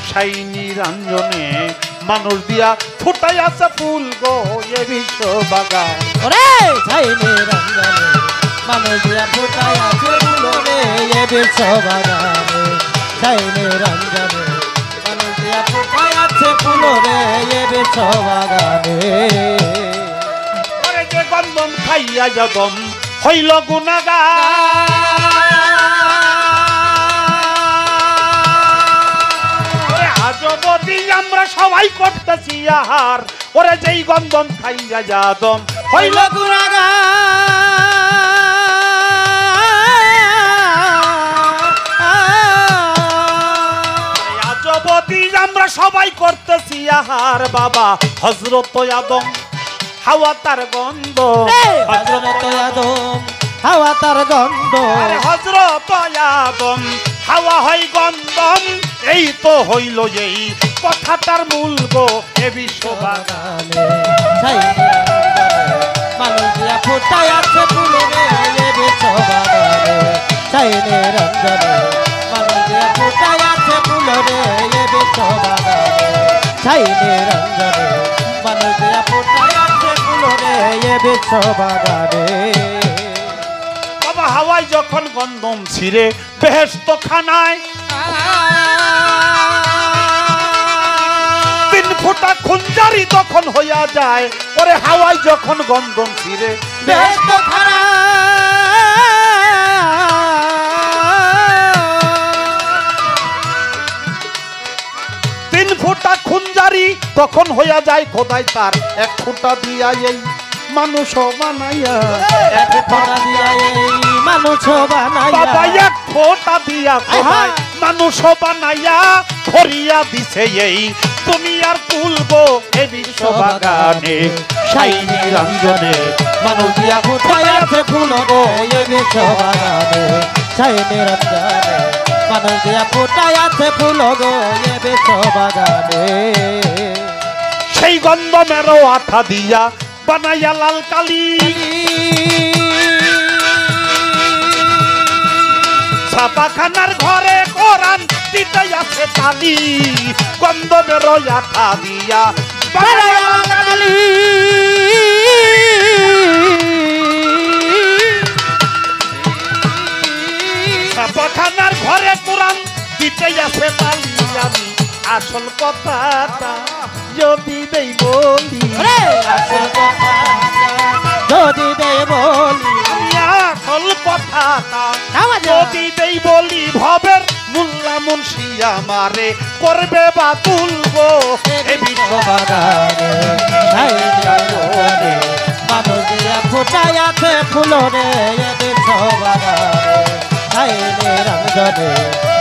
সাই নিরঞ্জনে মানুষ দিয়া ফুটাই আছে ফুল গো এ বিশ্ব বাগান, ওরে ছাই নিরঞ্জনে মানুষ দিয়া ফুটাই আছে ফুল রে এ বিশ্ব বাগানে, ছাই নিরঞ্জনে মানুষ দিয়া ফুটাই আছে ফুল রে এ বিশ্ব বাগানে। ওরে যে গন্ধম খাইয়া জগম হইল গুনাহগার, আজবদি আমরা সবাই করতেছি আহার, ওরে যেই গন্ধম খাইয়া যাদম হইল গুনাহগার, আজবদি আমরা সবাই করতেছি আহার, বাবা হযরত আদম হাওয়া তার গন্ধ, হযরত আদম হাওয়া তার গন্ধ আরে হযরত আদম হাওয়া হয় গন্ধম এই তো হইল এই কথাটার মূল গো এ বিশ্ববাগানে মানুষ দিয়া ফুটায় আছে ফুলে রে এ বিশ্ববাগানে চাইলে রঞ্জনে মানুষ দিয়া ফুটায় আছে ফুলে রে এ বিশ্ববাগানে চাইলে রঞ্জনে মানুষ দিয়া ফুটায় আছে ফুলে রে এ বিশ্ববাগানে বাবা হাওয়ায় যখন গন্ধম ছিঁড়ে বেহেশত খানায় 3 ফোঁটা খুঞ্জারি তখন হইয়া যায় ওরে হাওয়ায় যখন গন্ধম ছিঁড়ে বেহেশত খানা 3 ফোঁটা খুঞ্জারি তখন হইয়া যায় খোদাই তার 1 ফোঁটা দিয়া এই মানুষ বানাইয়া 1 ফোঁটা দিয়া এই মানুষ বানাইয়া বাবা 1 ফোঁটা দিয়া খোদাই মানুষ বানাইয়া ভরিয়া দিছে এই দুনিয়ার ফুলবো এ বিশ্ববাগানে শাইনি রঞ্জনে মানুষ দিয়া ফুটায় আছে ফুল গো এ বিশ্ববাগানে শাইনি রঞ্জনে মানুষ দিয়া ফুটায় আছে ফুল গো এ বিশ্ববাগানে সেই গন্ধমেরও আঠা দিয়া বানাইয়া লাল কালি ছাপাখানার ঘরে কোরআন দিতে আছে তালি গন্ধমেরও আঠা দিয়া বানাইয়া লাল কালি ছাপাখানার ঘরে কোরআন দিতে আছে তালি আমি আসল কথাটা যদি দেই বলি আসল কথা যদি দেই বলি আসল কথাটা যদি দেই বলি ভবের মুল্লা মুন্সি আমারে করবে বা তুলবো এ বিশ্ববাগানে শাইনি রঞ্জনে মানুষ দিয়া ফুটায় আছে ফুল রে এ বিশ্ববাগানে শাইনি রঞ্জনে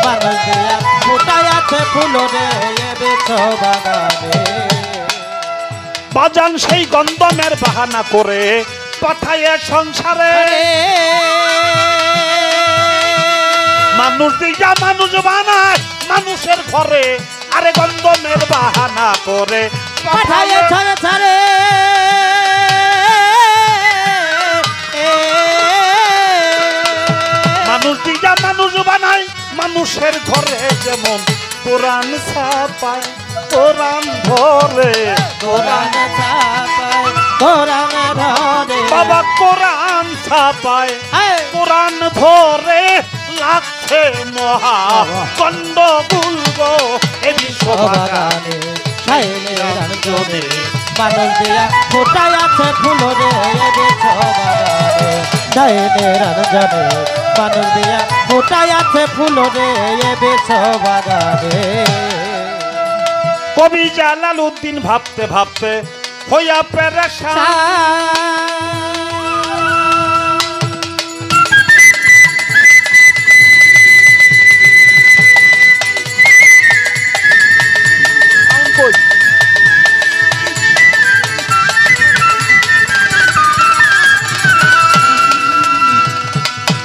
মানুষ দিয়া ফুটায় আছে ফুল রে এ বিশ্ববাগানে বাজান সেই গন্ধমের বাহানা করে পাঠায় সংসারে মানুষ দিয়া মানুষ বানায় মানুষের ঘরে আরে গন্ধমের বাহানা করে পাঠায় সংসারে মানুষ দিয়া মানুষ বানায় মানুষের ঘরে যেমন কোরআন ছাপায় কোরআন ধরে কোরআন ছাপায় কোরআন ধরে বাবা কোরআন ছাপায় কোরআন ধরে লাগছে মহা গন্ডগোল গো এ বিশ্ববাগানে শাইনি রঞ্জনে মানুষ দিয়া ফুটায় আছে ফুল রে এ বিশ্ববাগানে শাইনি রঞ্জনে মানুষ দিয়া ফুটায় আছে ফুল রে এ বিশ্ববাগানে কবি জালালউদ্দিন ভাবতে ভাবতে হইয়া পেরেশান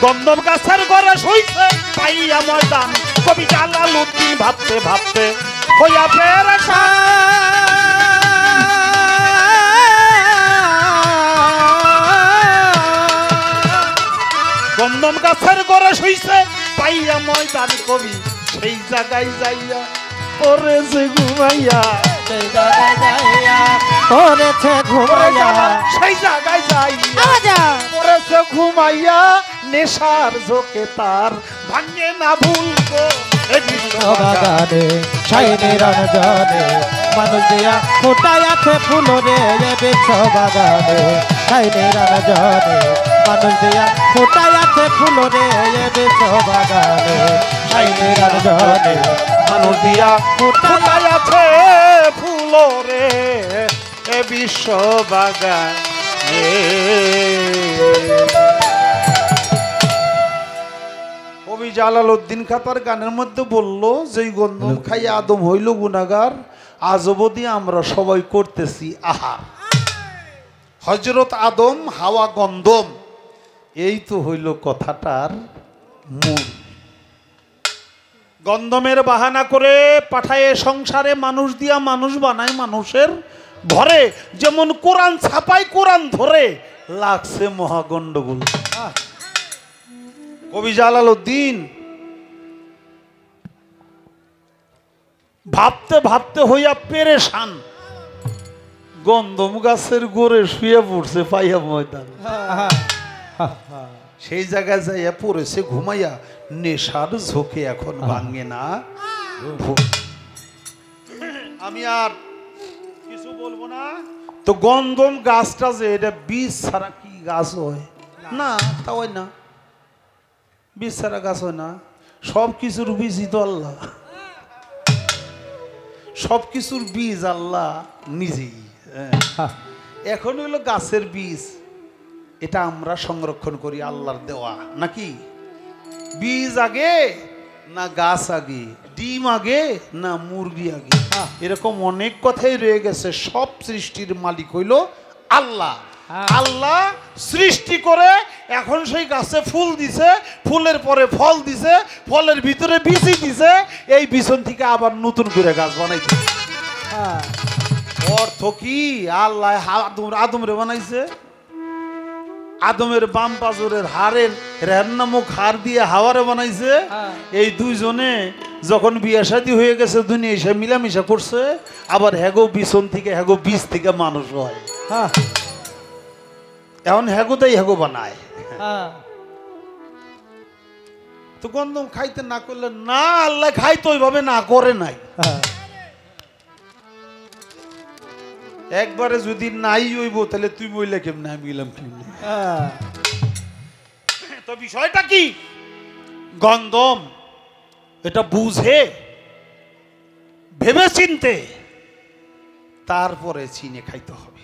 গন্ধম গাছের ঘরে শুইছে পাইয়া ময়দান কবি জালালউদ্দিন ভাবতে ভাবতে হইয়া পেরেশান গন্ধম গাছের ঘরে শুইছে পাইয়া ময়দান কবি সেই জায়গায় যাইয়া পড়েছে ঘুমাইয়া সেই জায়গায় যাইয়া পড়েছে ঘুমাইয়া সেই জায়গায় যাইয়া পড়েছে ঘুমাইয়া নেশার ঝোঁকে তার ভাঙে না ভুলবো এ বিশ্ববাগানে শাইনি রঞ্জনে মানুষ দিয়া ফুটায় আছে ফুল রে এ বিশ্ববাগানে শাইনি রঞ্জনে মানুষ দিয়া ফুটায় আছে ফুল রে এ বিশ্ববাগানে শাইনি রঞ্জনে মানুষ দিয়া ফুটায় আছে ফুল রে এ বিশ্ববাগানে কবি জালালউদ্দিন খাতার গানের মধ্যে বলল যে গন্ধম খাই আদম হইল গুনাহগার আজ অবধি আমরা সবাই করতেছি আহার হযরত আদম হাওয়া গন্ধম এই তো হইল কথাটার মূল। গন্ধমের বাহানা করে পাঠায় সংসারে মানুষ দিয়া মানুষ বানায় মানুষের ঘরে, যেমন কোরআন ছাপাই কোরআন ধরে লাগছে মহাগণ্ডগোল। কবি জালালউদ্দিন ভাবতে ভাবতে হইয়া পেরেশান, গন্ধম গাছের গোড়ে শুয়ে পড়ছে পাইয়া ময়দান। সেই জায়গায় যাইয়া পড়েছে ঘুমাইয়া, নেশার ঝোঁকে এখন ভাঙে না। আমি আর কিছু বলবো না। তো গন্ধম গাছটা যে এটা বীজ ছাড়া কি গাছ হয়? না, তা হয় না, বীজ ছাড়া গাছ হয় না। সব কিছুর বীজই তো আল্লাহ, সব কিছুর বীজ আল্লাহ নিজেই। এখন হইলো গাছের বীজ, এটা আমরা সংরক্ষণ করি আল্লাহর দেওয়া নাকি? বীজ আগে না গাছ আগে, ডিম আগে না মুরগি আগে, এরকম অনেক কথাই রয়ে গেছে। সব সৃষ্টির মালিক হইল আল্লাহ। আল্লাহ সৃষ্টি করে এখন সেই গাছে ফুল দিছে, ফুলের পরে ফল দিছে, ফলের ভিতরে বীজই দিছে, এই বিছন থেকে আবার নতুন করে গাছ বানাইছে। অর্থ কি? আল্লাহ আদমরে বানাইছে, আদমের বাম পাজরের হাড়ের রের নামক হাড় দিয়ে হাওয়ারে বানাইছে। এই দুইজনে যখন বিয়ে শাদী হয়ে গেছে, দুনিয়া এসে মিলামিশা করছে, আবার হ্যাগো বিছন থেকে হ্যাগো বীজ থেকে মানুষ হয়। এখন হ্যাগোটাই হ্যাগো বানায়। তো গন্ধম খাইতে না করলে না, আল্লাহ খাইতে ওইভাবে না করে নাই। একবারে যদি নাই হইব তাহলে তুই বইলে কেমনে, আমি গেলাম কেমনে? তো বিষয়টা কি? গন্ধম এটা বুঝে ভেবে চিনতে তারপরে চিনে খাইতে হবে।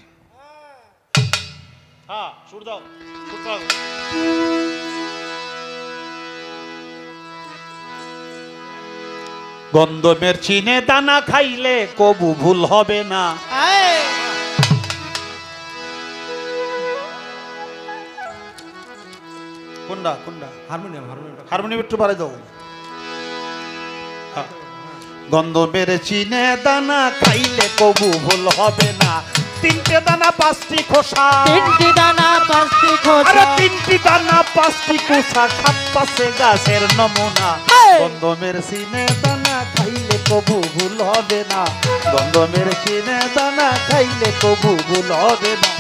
হ্যাঁ, সুর দাও, সুর দাও। গন্ধমের চিনে দানা খাইলে কবু ভুল হবে না। কোনটা কোনটা? হারমোনিয়াম, হারমোনিয়াম একটু বাড়াই দাও। গন্ধমের চিনে দানা খাইলে কবু ভুল হবে না। তিনটে দানা পাঁচটি খোসা, তিনটি দানা পাঁচটি খোসা, আরে তিনটি দানা পাঁচটি খোসা, সাত পাশে গাছের নমুনা। গন্ধমের চিনে দানা খাইলে কবু ভুল হবে না। গন্ধমের চিনে দানা খাইলে কবু ভুল হবে না।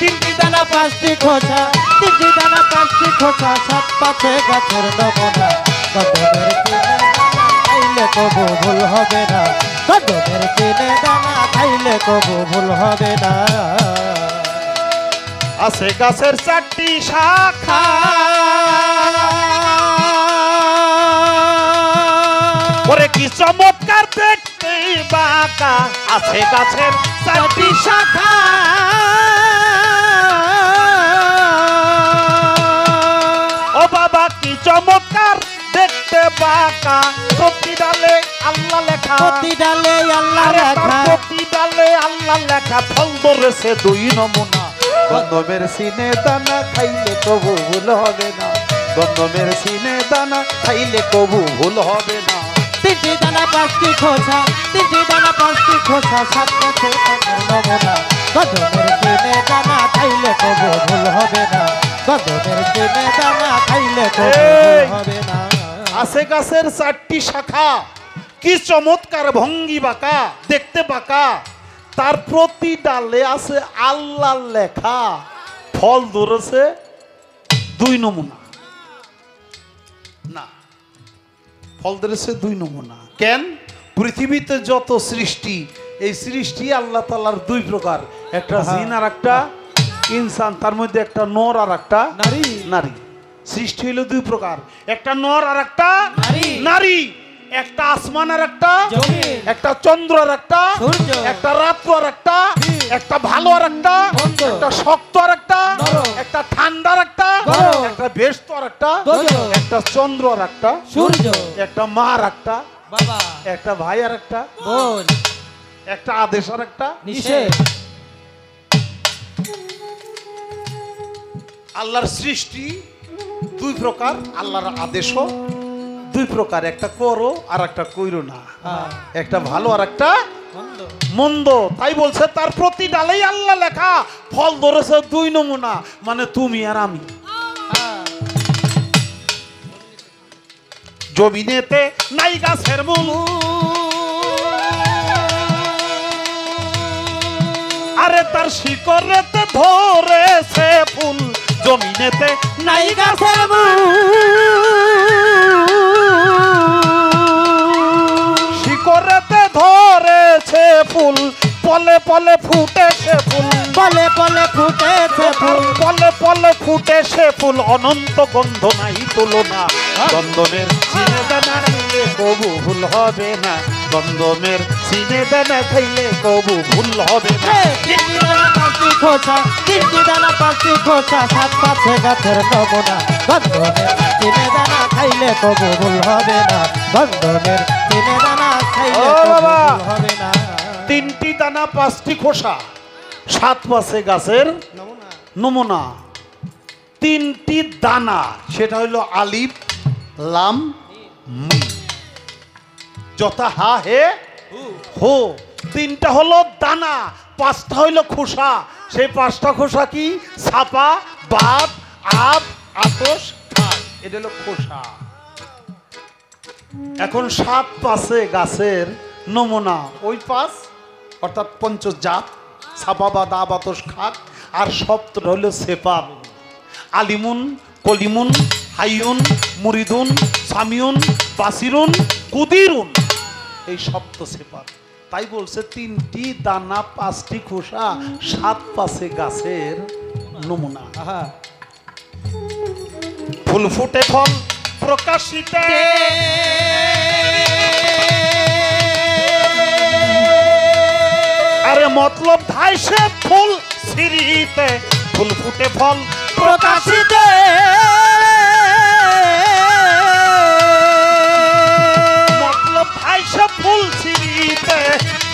তিনটি দানা পাঁচটি খোসা, তিনটি দানা পাঁচটি খোসা, সাত পাশে গাছের নমুনা। গন্ধমের চিনে দানা খাইলে কবু ভুল হবে না। গন্ধমের চিনে দানা খাইলে কবু ভুল হবে না। আছে গাছের চারটি শাখা, ওরে কি চমৎকার দেখতে বাঁকা। আছে গাছের চারটি শাখা, ও বাবা কি চমৎকার দেখতে বাঁকা। প্রতি ডালে আল্লাহ লেখা, প্রতি ডালে আল্লাহ লেখা, প্রতি ডালে আল্লাহ লেখা। ফল ধরেছে দুই নমুনা। গন্ধমের চিনে দানা খাইলে কবু ভুল হবে না। গন্ধমের চিনে দানা খাইলে কবু ভুল হবে না। তিনটি দানা পাঁচটি খোসা, তিনটি দানা পাঁচটি খোসা, সাত পাশে গাছের নমুনা। গন্ধমের চিনে দানা খাইলে কবু ভুল হবে না। গন্ধমের চিনে দানা খাইলে কবু ভুল হবে না। আছে গাছের চারটি শাখা, কি চমৎকার ভঙ্গি বাঁকা, দেখতে বাঁকা। তার প্রতি ডালে আছে আল্লাহ লেখা। ফল ধরেছে দুই নমুনা। না, ফল ধরেছে দুই নমুনা। কেন? পৃথিবীতে যত সৃষ্টি, এই সৃষ্টি আল্লাহ তাআলার দুই প্রকার, একটা জিন আর একটা ইনসান। তার মধ্যে একটা নর আর একটা নারী। নারী। সৃষ্টি হইল দুই প্রকার, একটা নর আর একটা নারী। নারী। একটা আসমান আর একটা জমিন, একটা চন্দ্র আর একটা সূর্য, একটা রাত্র আর একটা, একটা ভালো আর একটা, মন্দ, একটা শক্ত আর একটা, নরম, একটা ঠান্ডা আর একটা, গরম, একটা ব্যস্ত আর একটা, দোজক, একটা চন্দ্র আর একটা, সূর্য, একটা মা আর একটা, বাবা, একটা ভাই আর একটা, বোন, একটা আদেশ আর একটা, নিষেধ। আল্লাহর সৃষ্টি দুই প্রকার আল্লাহর আদেশও দুই প্রকার, একটা করো আর একটা কইরো না, একটা ভালো আর একটা মন্দ। তাই বলছে তার প্রতি ডালেই আল্লাহ লেখা, ফল ধরেছে দুই নমুনা, মানে তুমি আর আমি। জমিনেতে নাই গাছের মূল, আরে তার শিকড়েতে ধরেছে ফুল। জমিনেতে নাই গাছের মূল, শিকড়েতে ধরেছে ফুল, পলে পলে ফুটেছে ফুল, পলে পলে ফুটেছে ফুল, পলে পলে ফুটেছে ফুল। অনন্ত গন্ধ নাই তুলনা, চন্দনের চিনে দানা খাইলে কবু ভুল হবে না, চন্দনের চিনে দানা খাইলে কবু ভুল হবে না। তিনটি দানা পাঁচটি খোঁচা, তিনটি দানা পাঁচটি খোঁচা, সাত পাঁচে গাছের নমুনা। বন্ধনের চিনে দানা খাইলে কবু ভুল হবে না, বন্ধনের চিনে দানা খাইলে ও কবু বাবা। ভুল হবে না। তিনটি দানা পাঁচটি খোসা, সাত পাশে গাছের নমুনা। তিনটি দানা, সেটা হইল আলিফ লাম মিম, যথা হা হে হো। তিনটা হলো দানা, পাঁচটা হইল খোসা। সেই পাঁচটা খোসা কি? ছাপা, বাদ, আব, আতস, খাট, এটা হলো খোসা। এখন সাত পাশে গাছের নমুনা, ওই পাঁচ অর্থাৎ পঞ্চজাত, ছাপা, বাদ, আব, আতস, খাট, আর সপ্তটা হইল সেপাত। আলিমুন, কলিমুন, হাইয়ুন, মুরিদুন, সামিউন, বাসিরুন, কুদিরুন, এই সপ্ত সেপাত। তাই বলছে তিনটি দানা পাঁচটি খোসা, সাত পাশে গাছের নমুনা। ফুল ফুটে ফল প্রকাশিতে, আরে মতলব ধাইছে ফুল সিঁড়িতে। ফুল ফুটে ফল প্রকাশিতে, মতলব ধাইছে ফুল সিঁড়িতে।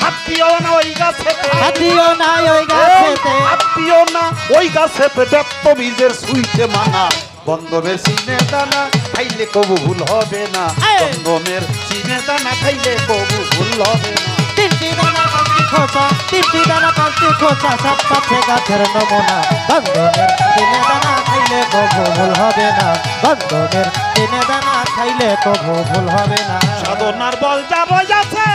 হাতিও না ওই গাছেতে, হাতিও না ওই গাছেতে, হাতিও না ওই গাছেতে, ব্যক্ত বীজের সুইতে মানা। বন্ধমের চিনে দানা খাইলে কবু ভুল হবে না, বন্ধমের চিনে দানা খাইলে কবু ভুল হবে না। তিনটি দানা পাঁচটি খোঁচা, তিনটি দানা পাঁচটি খোঁচা, সাত পাঁচে গাছের নমুনা। বন্ধনের চিনে দানা খাইলে কবু ভুল হবে না, বন্ধনের চিনে দানা খাইলে কবু ভুল হবে না। সাধনার বল যাব যাচ্ছে,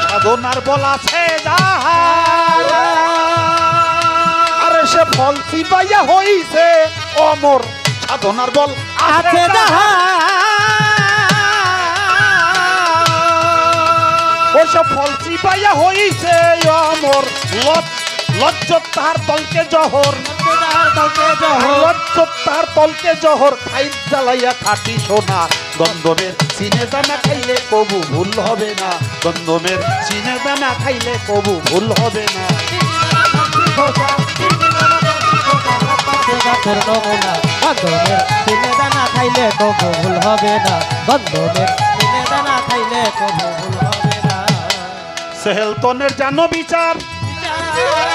সাধনার বল আছে যাহার, আরে সে ফল চিবাইয়া হইছে অমর। সাধনার বল আছে ওসব ফল চিবাইয়া হইছে অমর। লজ্জত তাহার তলকে জহর, লজ্জত তাহার তলকে জহর। খাইল জ্বালাইয়া খাটি সোনা, গন্ধমের চিনে দানা খাইলে কবু ভুল হবে না, গন্ধমের চিনে দানা খাইলে কবু ভুল হবে না। গাছের নমুনা, বন্ধনের চিনে দানা খাইলে কবু ভুল হবে না, বন্ধনের চিনে দানা খাইলে কবু ভুল হবে না। সেহেলতনের জানো বিচার, বিচার,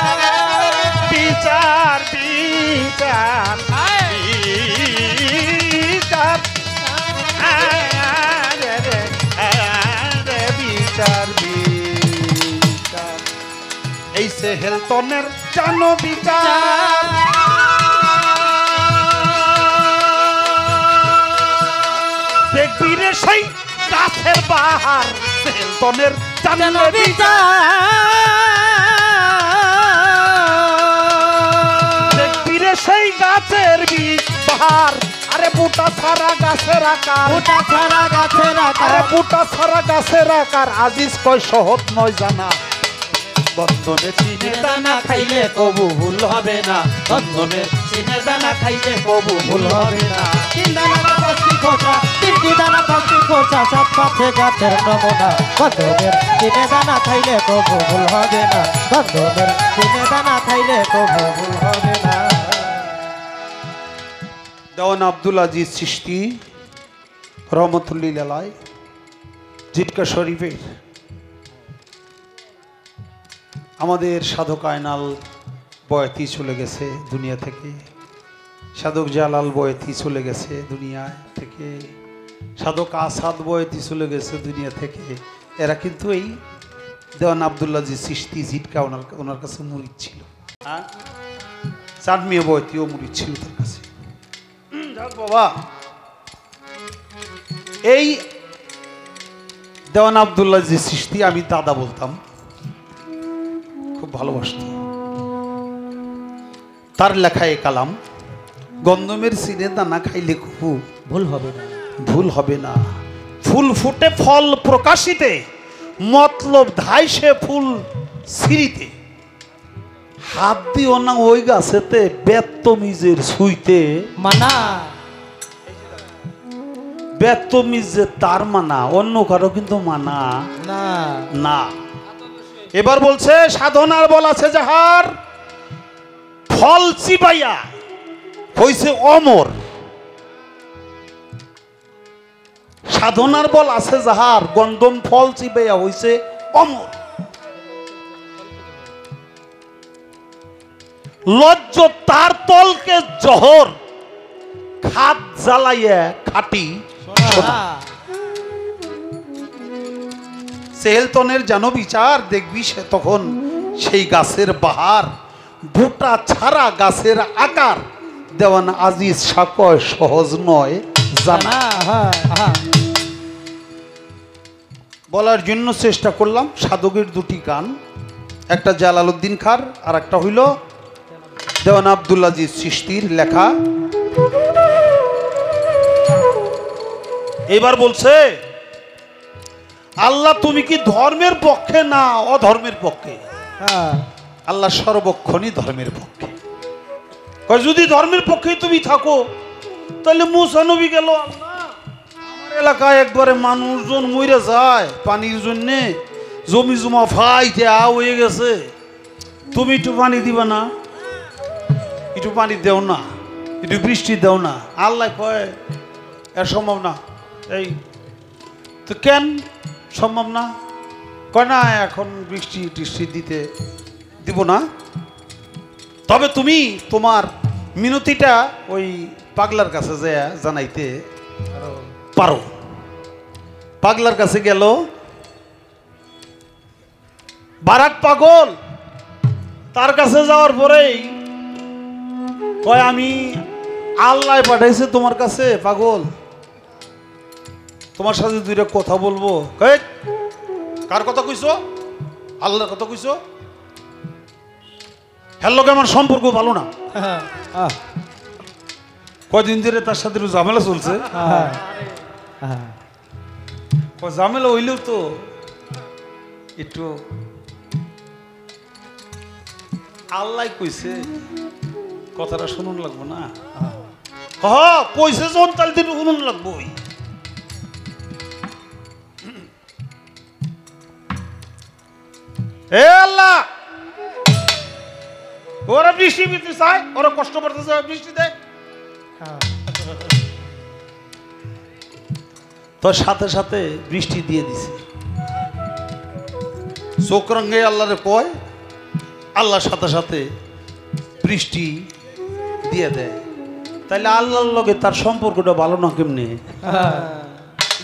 বিচার, বিচার, বিচার, বিচার। এই সেহেলতনের জানো বিচার, দেখবি রে সেই গাছের বাহার। সেহেলতনের জানো বিচার, দেখবি রে সেই গাছের বীজ বাহার। আরে বুটা ছাড়া গাছের আকার, বুটা ছাড়া গাছের আকার, আরে বুটা ছাড়া গাছের আকার। আজিজ কয় সহজ নয় জানা, বন্ধনে চিনে দানা খাইলে কবু ভুল হবে না, বন্ধনে চিনে দানা খাইলে কবু ভুল হবে না। তিন দানা পাঁচটি খোঁচা, তিনটি দানা পাঁচটি খোঁচা, সাত পাঁচে গাছের নমুনা। বন্ধনের চিনে দানা খাইলে কবু ভুল হবে না, বন্ধনের চিনে দানা খাইলে কবু ভুল হবে না। দেওয়ান আব্দুল আজিজ চিশতি রহমতুল্লিল আলাই জিটকা শরীফের আমাদের সাধক আয়নাল বয়াতি চলে গেছে দুনিয়া থেকে, সাধক জালাল বয়াতি চলে গেছে দুনিয়া থেকে, সাধক আসাদ বয়াতি চলে গেছে দুনিয়া থেকে। এরা কিন্তু এই দেওয়ান আব্দুল্লাহ জি সৃষ্টি জিটকা ওনার কাছে মুরিদ ছিল। হ্যাঁ, চাঁদমিয়া বয়াতিও মুরিদ ছিল তার কাছে। বাবা, এই দেওয়ান আব্দুল্লাহ জি সৃষ্টি আমি দাদা বলতাম, খুব ভালোবাসত। তার লেখায় কালাম, গন্ধমের সিনে দানা খাইলে খুব ভুল হবে না, ভুল হবে না। ফুল ফুটে ফল প্রকাশিতে, মতলব ধাইসে ফুল সিঁড়িতে। হাত দিও না ওই গাছেতে, বেত্তমিজের ছুঁইতে মানা। বেত্তমিজ যে তার মানা, অন্য কারো কিন্তু মানা না না। এবার বলছে সাধনার বল আছে যাহার, ফল চিবাইয়া হইছে অমর। সাধনার বল আছে যাহার, গন্ধম ফল চিবাইয়া হইছে অমর। লজ্জ তার তলকে জহর, খাত জ্বালাইয়া খাটি সোনা। সেহেলতনের জানো বিচার, দেখবি সে তখন সেই গাছের বাহার। ভুটা ছাড়া গাছের আকার, দেওয়ান আজিজ সাকয় সহজ নয় জানা। বলার জন্য চেষ্টা করলাম সাধকের দুটি গান, একটা জালালউদ্দিন খাঁর আর একটা হইল দেওয়ান আব্দুল্লাহ জি সৃষ্টির লেখা। এবার বলছে, আল্লাহ তুমি কি ধর্মের পক্ষে না অধর্মের পক্ষে? আল্লাহ সর্বক্ষণই ধর্মের পক্ষে। যদি ধর্মের পক্ষে তুমি থাকো, তাহলে মুসা নবী গেল, আমার এলাকায় একবারে মানুষজন মরে যায় পানির জন্য, জমি জমা ফাইতে হয়ে গেছে, তুমি একটু পানি দিবা না? একটু পানি দেও না, একটু বৃষ্টি দেও না? আল্লাহ কয় এর সম্ভব না। এই তো কেন সম্ভব না? কয় না, এখন বৃষ্টি টিষ্টি দিতে দিব না, তবে তুমি তোমার মিনতিটা ওই পাগলার কাছে যে জানাইতে পারো। পাগলার কাছে গেল, বারাক পাগল তার কাছে যাওয়ার পরেই কয় আমি আল্লাহ পাঠাইছে তোমার কাছে পাগল, তোমার সাথে দুইটা কথা বলবো। কার কথা কইছো? আল্লাহর কথা কইছো? হ্যার লোকে আমার সম্পর্ক ভালো না, কয়দিন ধরে তার সাথে ঝামেলা চলছে। ঝামেলা হইলেও তো একটু আল্লাহ কইছে, কথাটা শুনুন লাগবো না? কইছে যখন তাহলে তো শুনুন লাগবো। হে আল্লাহ, ওরা বৃষ্টি দিতে চায়, ওরা কষ্ট করতেছে, বৃষ্টি দেয়। তো সাথে সাথে বৃষ্টি দিয়ে দিছে। চোখ রঙে আল্লাহরে কয়, আল্লাহ সাথে সাথে বৃষ্টি দিয়ে দেয়। তাইলে আল্লাহর লগে তার সম্পর্কটা ভালো না কেমনে?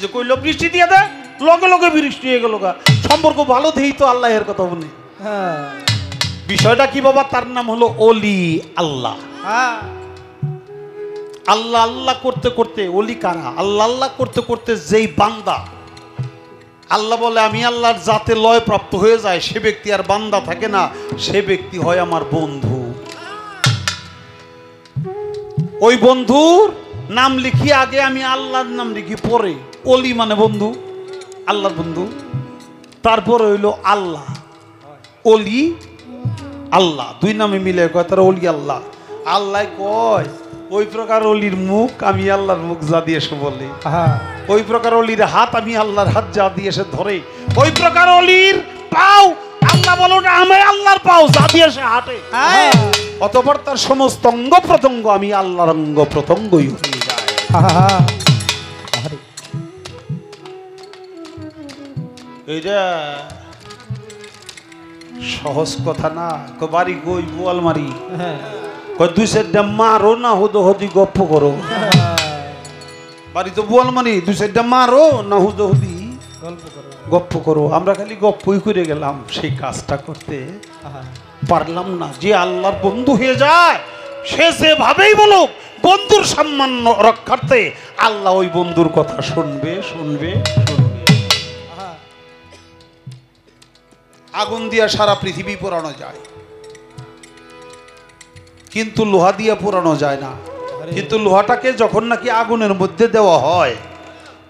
যে কইলো বৃষ্টি দিয়ে দেয়, লগে লগে বৃষ্টি হয়ে গেল, সম্পর্ক ভালো দিয়েই তো আল্লাহ এর কথা বলে। বিষয়টা কি বাবা? তার নাম হলো ওলি আল্লাহ। আল্লাহ আল্লাহ করতে করতে, ওলি কারা? আল্লাহ আল্লাহ করতে করতে যেই বান্দা আল্লাহ বলে আমি আল্লাহর জাতে লয় প্রাপ্ত হয়ে যায়, সে ব্যক্তি আর বান্দা থাকে না, সে ব্যক্তি হয় আমার বন্ধু। ওই বন্ধুর নাম লিখি আগে, আমি আল্লাহর নাম লিখি পরে। ওলি মানে বন্ধু, আল্লাহর বন্ধু। তারপরে হইলো আল্লাহ, ওলি আল্লাহ, দুই নামে মিলে কয় তারা ওলি আল্লাহ। আল্লাহ কয় ওই প্রকার অলির মুখ আমি আল্লাহর মুখ যা দিয়ে এসে বলে, ওই প্রকার অলির হাত আমি আল্লাহর হাত যা দিয়ে এসে ধরে, ওই প্রকার অলির পাও আল্লাহ বলো না আমি আল্লাহর পাও যা দিয়ে এসে হাঁটে। অতঃপর তার সমস্ত অঙ্গ প্রত্যঙ্গ আমি আল্লাহর অঙ্গ প্রত্যঙ্গই হয়ে যায়। এইটা সহজ কথা না। বাড়ি কই বোয়ালমারি, কয় দুই চারটা মারো না হুদো হদি গপ্প করো। বাড়ি তো বোয়ালমারি, দুই চারটা মারো না হুদো হদি গপ্প করো। আমরা খালি গপ্পই করে গেলাম, সেই কাজটা করতে পারলাম না। যে আল্লাহর বন্ধু হয়ে যায় সে যেভাবেই বলুক, বন্ধুর সম্মান রক্ষার্থে আল্লাহ ওই বন্ধুর কথা শুনবে শুনবে শুনবে। আগুন দিয়া সারা পৃথিবী পোড়ানো যায়, কিন্তু লোহা দিয়া পোড়ানো যায় না। কিন্তু লোহাটাকে যখন নাকি আগুনের মধ্যে দেওয়া হয়,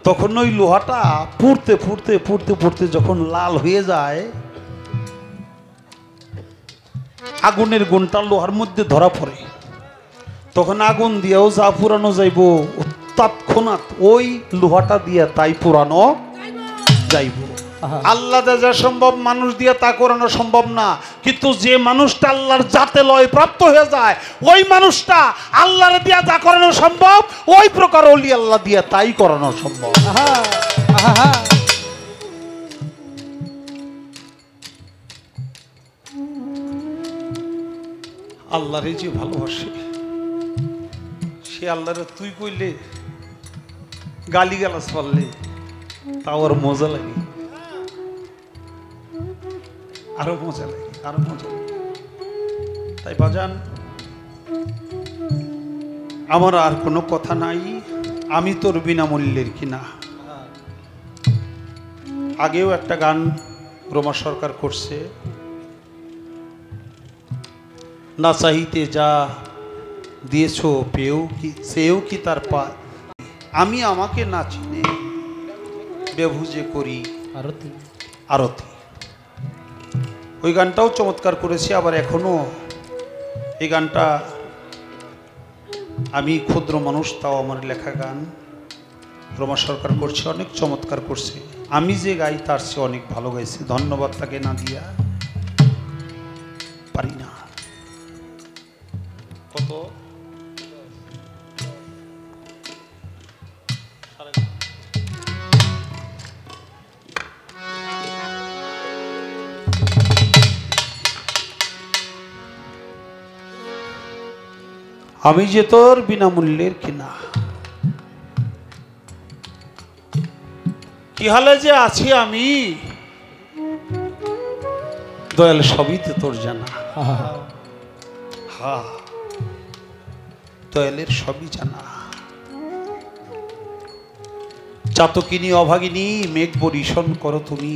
তখন ওই লোহাটা পুড়তে পুড়তে পুড়তে পুড়তে যখন লাল হয়ে যায়, আগুনের গুণটা লোহার মধ্যে ধরা পড়ে, তখন আগুন দিয়েও যা পুরানো যাইব তৎক্ষণাৎ ওই লোহাটা দিয়ে তাই পুরানো যাইব। আল্লাহ যা সম্ভব মানুষ দিয়ে তা করানো সম্ভব না, কিন্তু যে মানুষটা আল্লাহর জাতে লয় প্রাপ্ত হয়ে যায়, ওই মানুষটা আল্লাহর দিয়া যা করানো সম্ভব ওই প্রকার ওলি আল্লাহ দিয়ে তাই করানো সম্ভব। আল্লাহরে যে ভালোবাসে, সে আল্লাহরে তুই কইলে গালি গালাজ পারলে তাও আর মজা লাগে, আরো মজা লাগে, আরো মজা লাগে। তাই বাজান, আমার আর কোনো কথা নাই, আমি তোর বিনামূল্যের কিনা। আগেও একটা গান রোমা সরকার করছে, না চাহিতে যা দিয়েছ পেও কি সেও কি তার পা, আমি আমাকে না চিনে বেভুজে করি আরতি আরতি। ওই গানটাও চমৎকার করেছি। আবার এখনো এই গানটা, আমি ক্ষুদ্র মানুষ, তাও আমার লেখা গান রোমা সরকার করছে, অনেক চমৎকার করছে। আমি যে গাই তার চেয়ে অনেক ভালো গাইছে। ধন্যবাদ তাকে না দিয়া পারি না। কত আমি যে তোর বিনামূল্যের কিনা, কি হালে যে আছি আমি দয়াল সবই তো তোর জানা। হা দয়ালের সবই জানা। চাতকিনী অভাগিনী মেঘ বরিশন করো তুমি,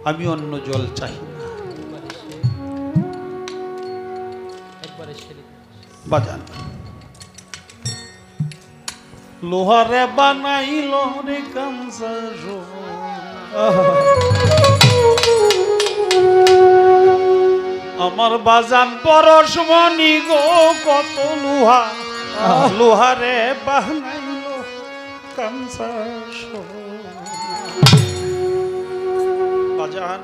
আমি অন্য জল চাই না। বাজান লোহারে বানাইল রে কাঞ্চা, আমার বাজান পরশমণি গো, কত লোহা লোহারে বানাইল কাঞ্চা। বাজান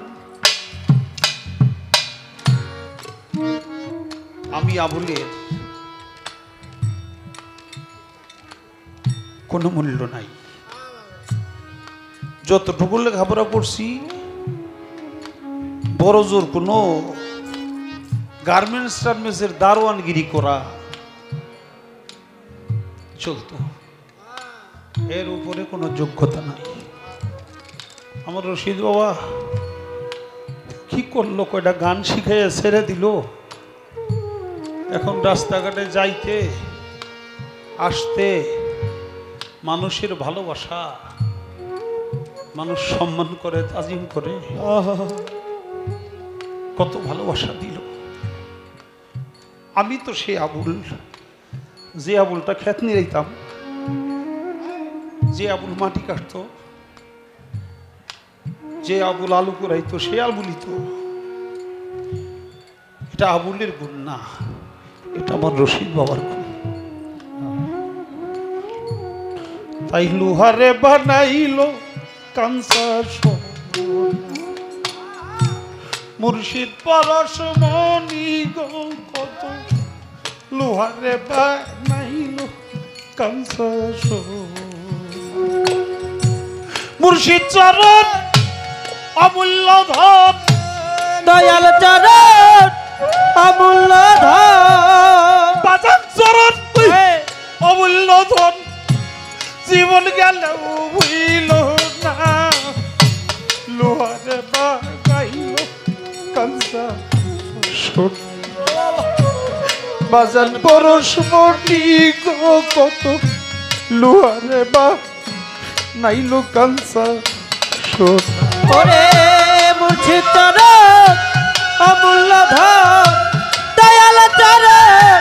আমি আবুলের কোনো মূল্য নাই। যতটুকু লেখাপড়া করছি, বড় জোর কোনো গার্মেন্টসের দারোয়ানগিরি করা চলতো, এর উপরে কোনো যোগ্যতা নাই। আমার রশিদ বাবা কি করলো, কয়টা গান শিখাইয়া ছেড়ে দিল। এখন রাস্তাঘাটে যাইতে আসতে মানুষের ভালোবাসা, মানুষ সম্মান করে, তাজিম করে, কত ভালোবাসা দিল। আমি তো সে আবুল, যে আবুলটা খেত নিরাইতাম, যে আবুল মাটি কাটত, যে আবুল আলু কুড়াইতো, সে আবুলই তো। এটা আবুলের গুণ না, এটা আমার রশিদ বাবার গুণ। তাই লোহারে বানাইল কাঞ্চা মুর্শিদ পরশমণি গো, কত লোহারে বানাইল কাঞ্চা। মুর্শিদ চরণ অমূল্য ধন দয়াল চরণ অমূল্য ধন বাজান চরণ অমূল্য ধন জীবন গেল হইল না লোহারে বাগাইল কাঞ্চা বাজান পরশ মটি গো কত লোহারে বা নাইলো কাঞ্চা সোনা ওরে মুর্শিদ চরণ অমূল্য ধন দয়াল চরণ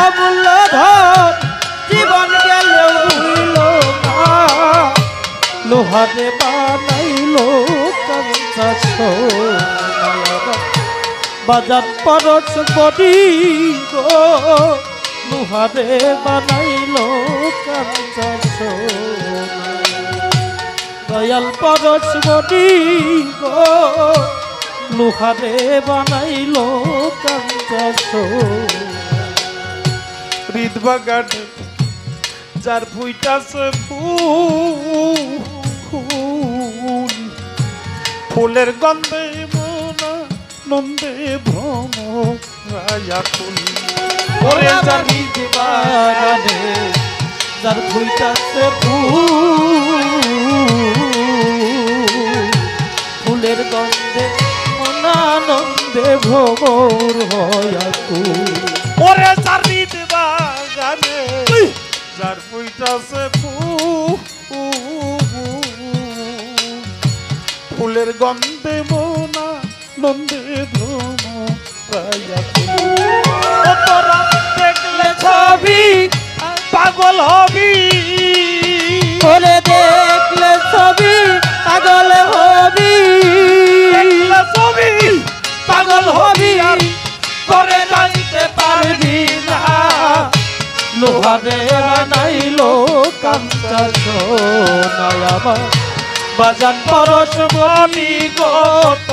অমূল্য ধন জীবন গেল ভুইল না লোহারে বানাইলো কাঞ্চা সোনা বাজান পরশ বডি গো লোহারে বানাইলো কাঞ্চা সোনা দয়াল পরশ বডি গো লোহারে বানাইলো কাঞ্চা সোনা হৃদ বাগানে যার ফুইটাছে ফুল ফুলের গন্ধে মনা নন্দে ভ্রম রায়া ফুল ওরে যার হৃদ বাগানে যার ফুইটাছে ফুলের গন্ধে মনানন্দে ভ্রমর হয়াকুল ওরে যার হৃদ বাগানে যার ফুইটাছে ফুলের গন্ধে মনা নন্দে ভ্রম রায়া ফুল ও তোরা দেখলে ছবি পাগল হবি ওরে দেখলে ছবি পাগল হবি দেখলে ছবি পাগল হবি আর করে জানতে পারবি না লোহারে বানাইলো কাঞ্চা সোনা আমার বাজান পরশ বনি গত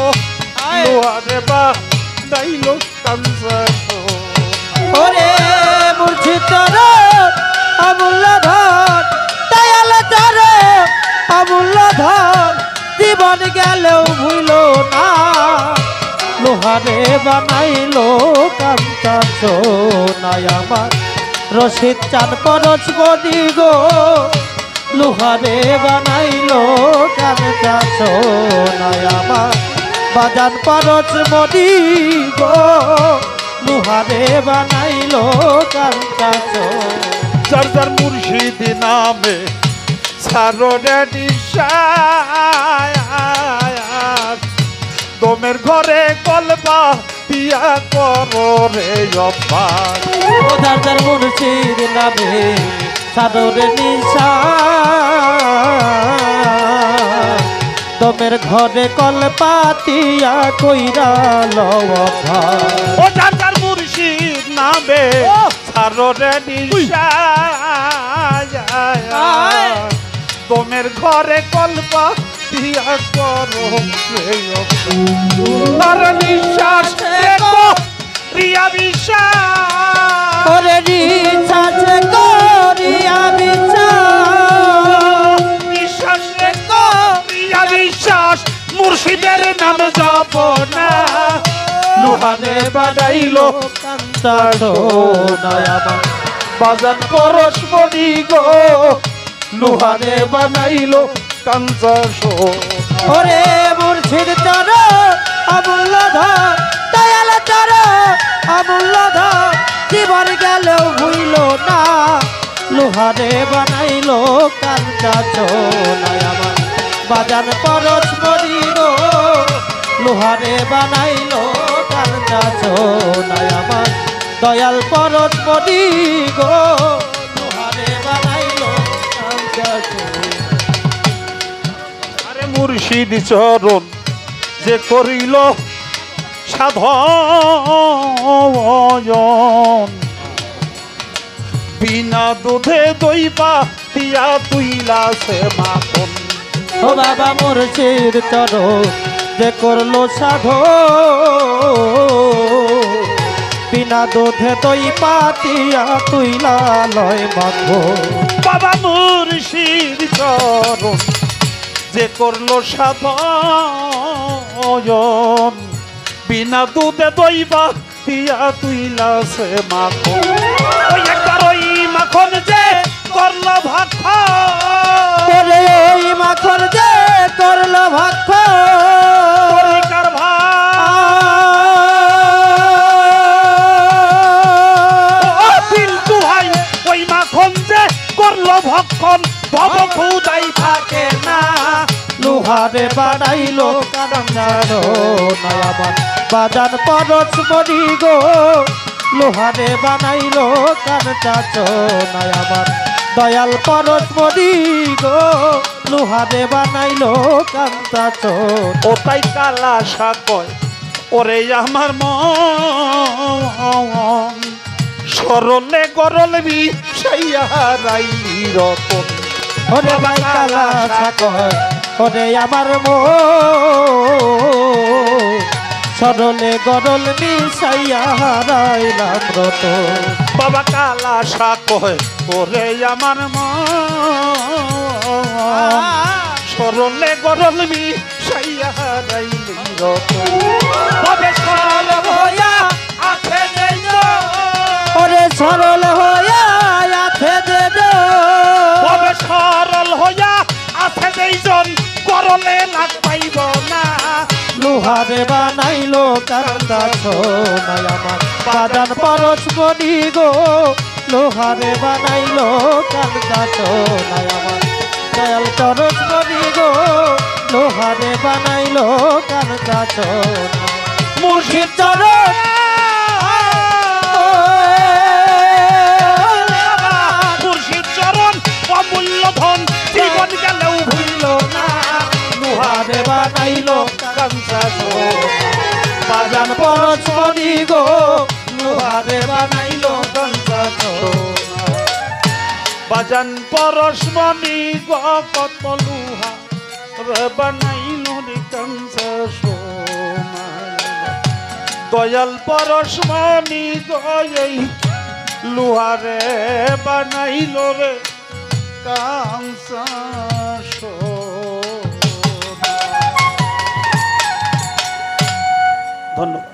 লোহারে বা নাইলো কাঞ্চা ওরে মুর্শিদ চরণ অমূল্য ধন দয়াল চরণ অমূল্য ধন জীবন গেলেও ভুইল না লোহারে বানাইলো কাঞ্চা সোনা আমার রশিদ চাঁদ পরশ বনি গো লোহারে বানাইলো কাঞ্চা সোনা আমার বাজান পরশ বনি গো লোহারে বানাইলো কাঞ্চা সোনা যার যার মুর্শিদ নামে সারোরে নিশায় দমের ঘরে কলবা দিয়া করো রে অভ্যাস ও যার যার মুর্শিদ নামে সাদরে নিশা দমের ঘরে কল পাতিয়া কইরা লওয়া ও যার যার মুর্শিদ নামে সারোরে নিশায় দমের ঘরে কলবা দিয়া করো রে তার নিঃশ্বাস দেখো রিয়া বিশ্বাস ওরে নিঃশ্বাস করিয়া বিশ্বাস দেখো রিয়া বিশ্বাস মুর্শিদের নাম জপ না লোহারে বানাইলো কাঞ্চা সোনা আমার বাজান পরশ বনি গো লোহারে বানাইলো কাঞ্চা সোনা ওরে মুর্শিদ চরণ অমূল্য ধন দয়াল চরণ অমূল্য ধন জীবন গেলেও ভুইল না লোহারে বানাইলো কাঞ্চা সোনা আমার বাজান পরশ বনি গো লোহারে বানাইলো কাঞ্চা সোনা আমার দয়াল পরশ বনি গো লোহারে বানাইলো কাঞ্চা সোনা মুর্শিদ চরণ যে করিল সাধন বিনা দুধে দইবা দিয়া তুইলা সে মাখন ও বাবা মুর্শিদ চরণ যে করলো সাধো বিনা দুধে দই পাতিয়া তুইলা লয় মাখো বাবা মুর্শিদ চরণ যে করলো সাধন বিনা দুধে দইবা দিয়া তুইলাছে মাখন ওই একবার ওই মাখন যে করলো ভক্ষণ ওরে ওই মাখন যে করলো ভক্ষণ তরিকার দিল দুহাই ওই মাখন যে করলো ভক্ষণ ভব খুদাই থাকে না লোহারে বানাইলো কাঞ্চারো নয়াবান বাজান পরশ মরি গো লোহারে বানাইলো কাঞ্চাচো নয়াবান দয়াল পরশ মরি গো লোহারে বানাইলো কাঞ্চাচো ওটাই কালা সাকয় ওরে আমার মন সরলে গরলে বি সাইয়ারাইলি রতন ওরে ভাই কালা সাকয় ওরে আমার মো সরলে গরল মিশাইয়া হারাইলাম রত বাবা কালা সাকয় ওরে আমার মন সরলে গরল বি সাইয়ারাইলি রতন তবে সরল হইয়া আছে যেই ওরে সরল হইয়া আছে দেবে তবে সরল হইয়া আছে যেইজন করলে লাগ পাইব না লোহারে বানাইলো কান্দা সোনাই আমার বাজান পরশ মনি গো লোহারে বানাইলো কান্দা সোনাই আমার দয়াল পরশ মনি গো লোহারে বানাইলো কান্দা সোনাই মুর্শিদ চরণ মুর্শিদ চরণ অমূল্য ধন জীবন গেলেও ভুলিল না লোহারে বানাইলো কান্দা বাজান পরশ মনি গো লোহারে বানাইলো কান্দা সোনাই বাজান পরশমণি কত লুহা রে বানাইল রে কাঞ্চা সোনাই দয়াল পরশমণি গই লুহারে বানাইল রে কাঞ্চা সোনাই ধন্যবাদ।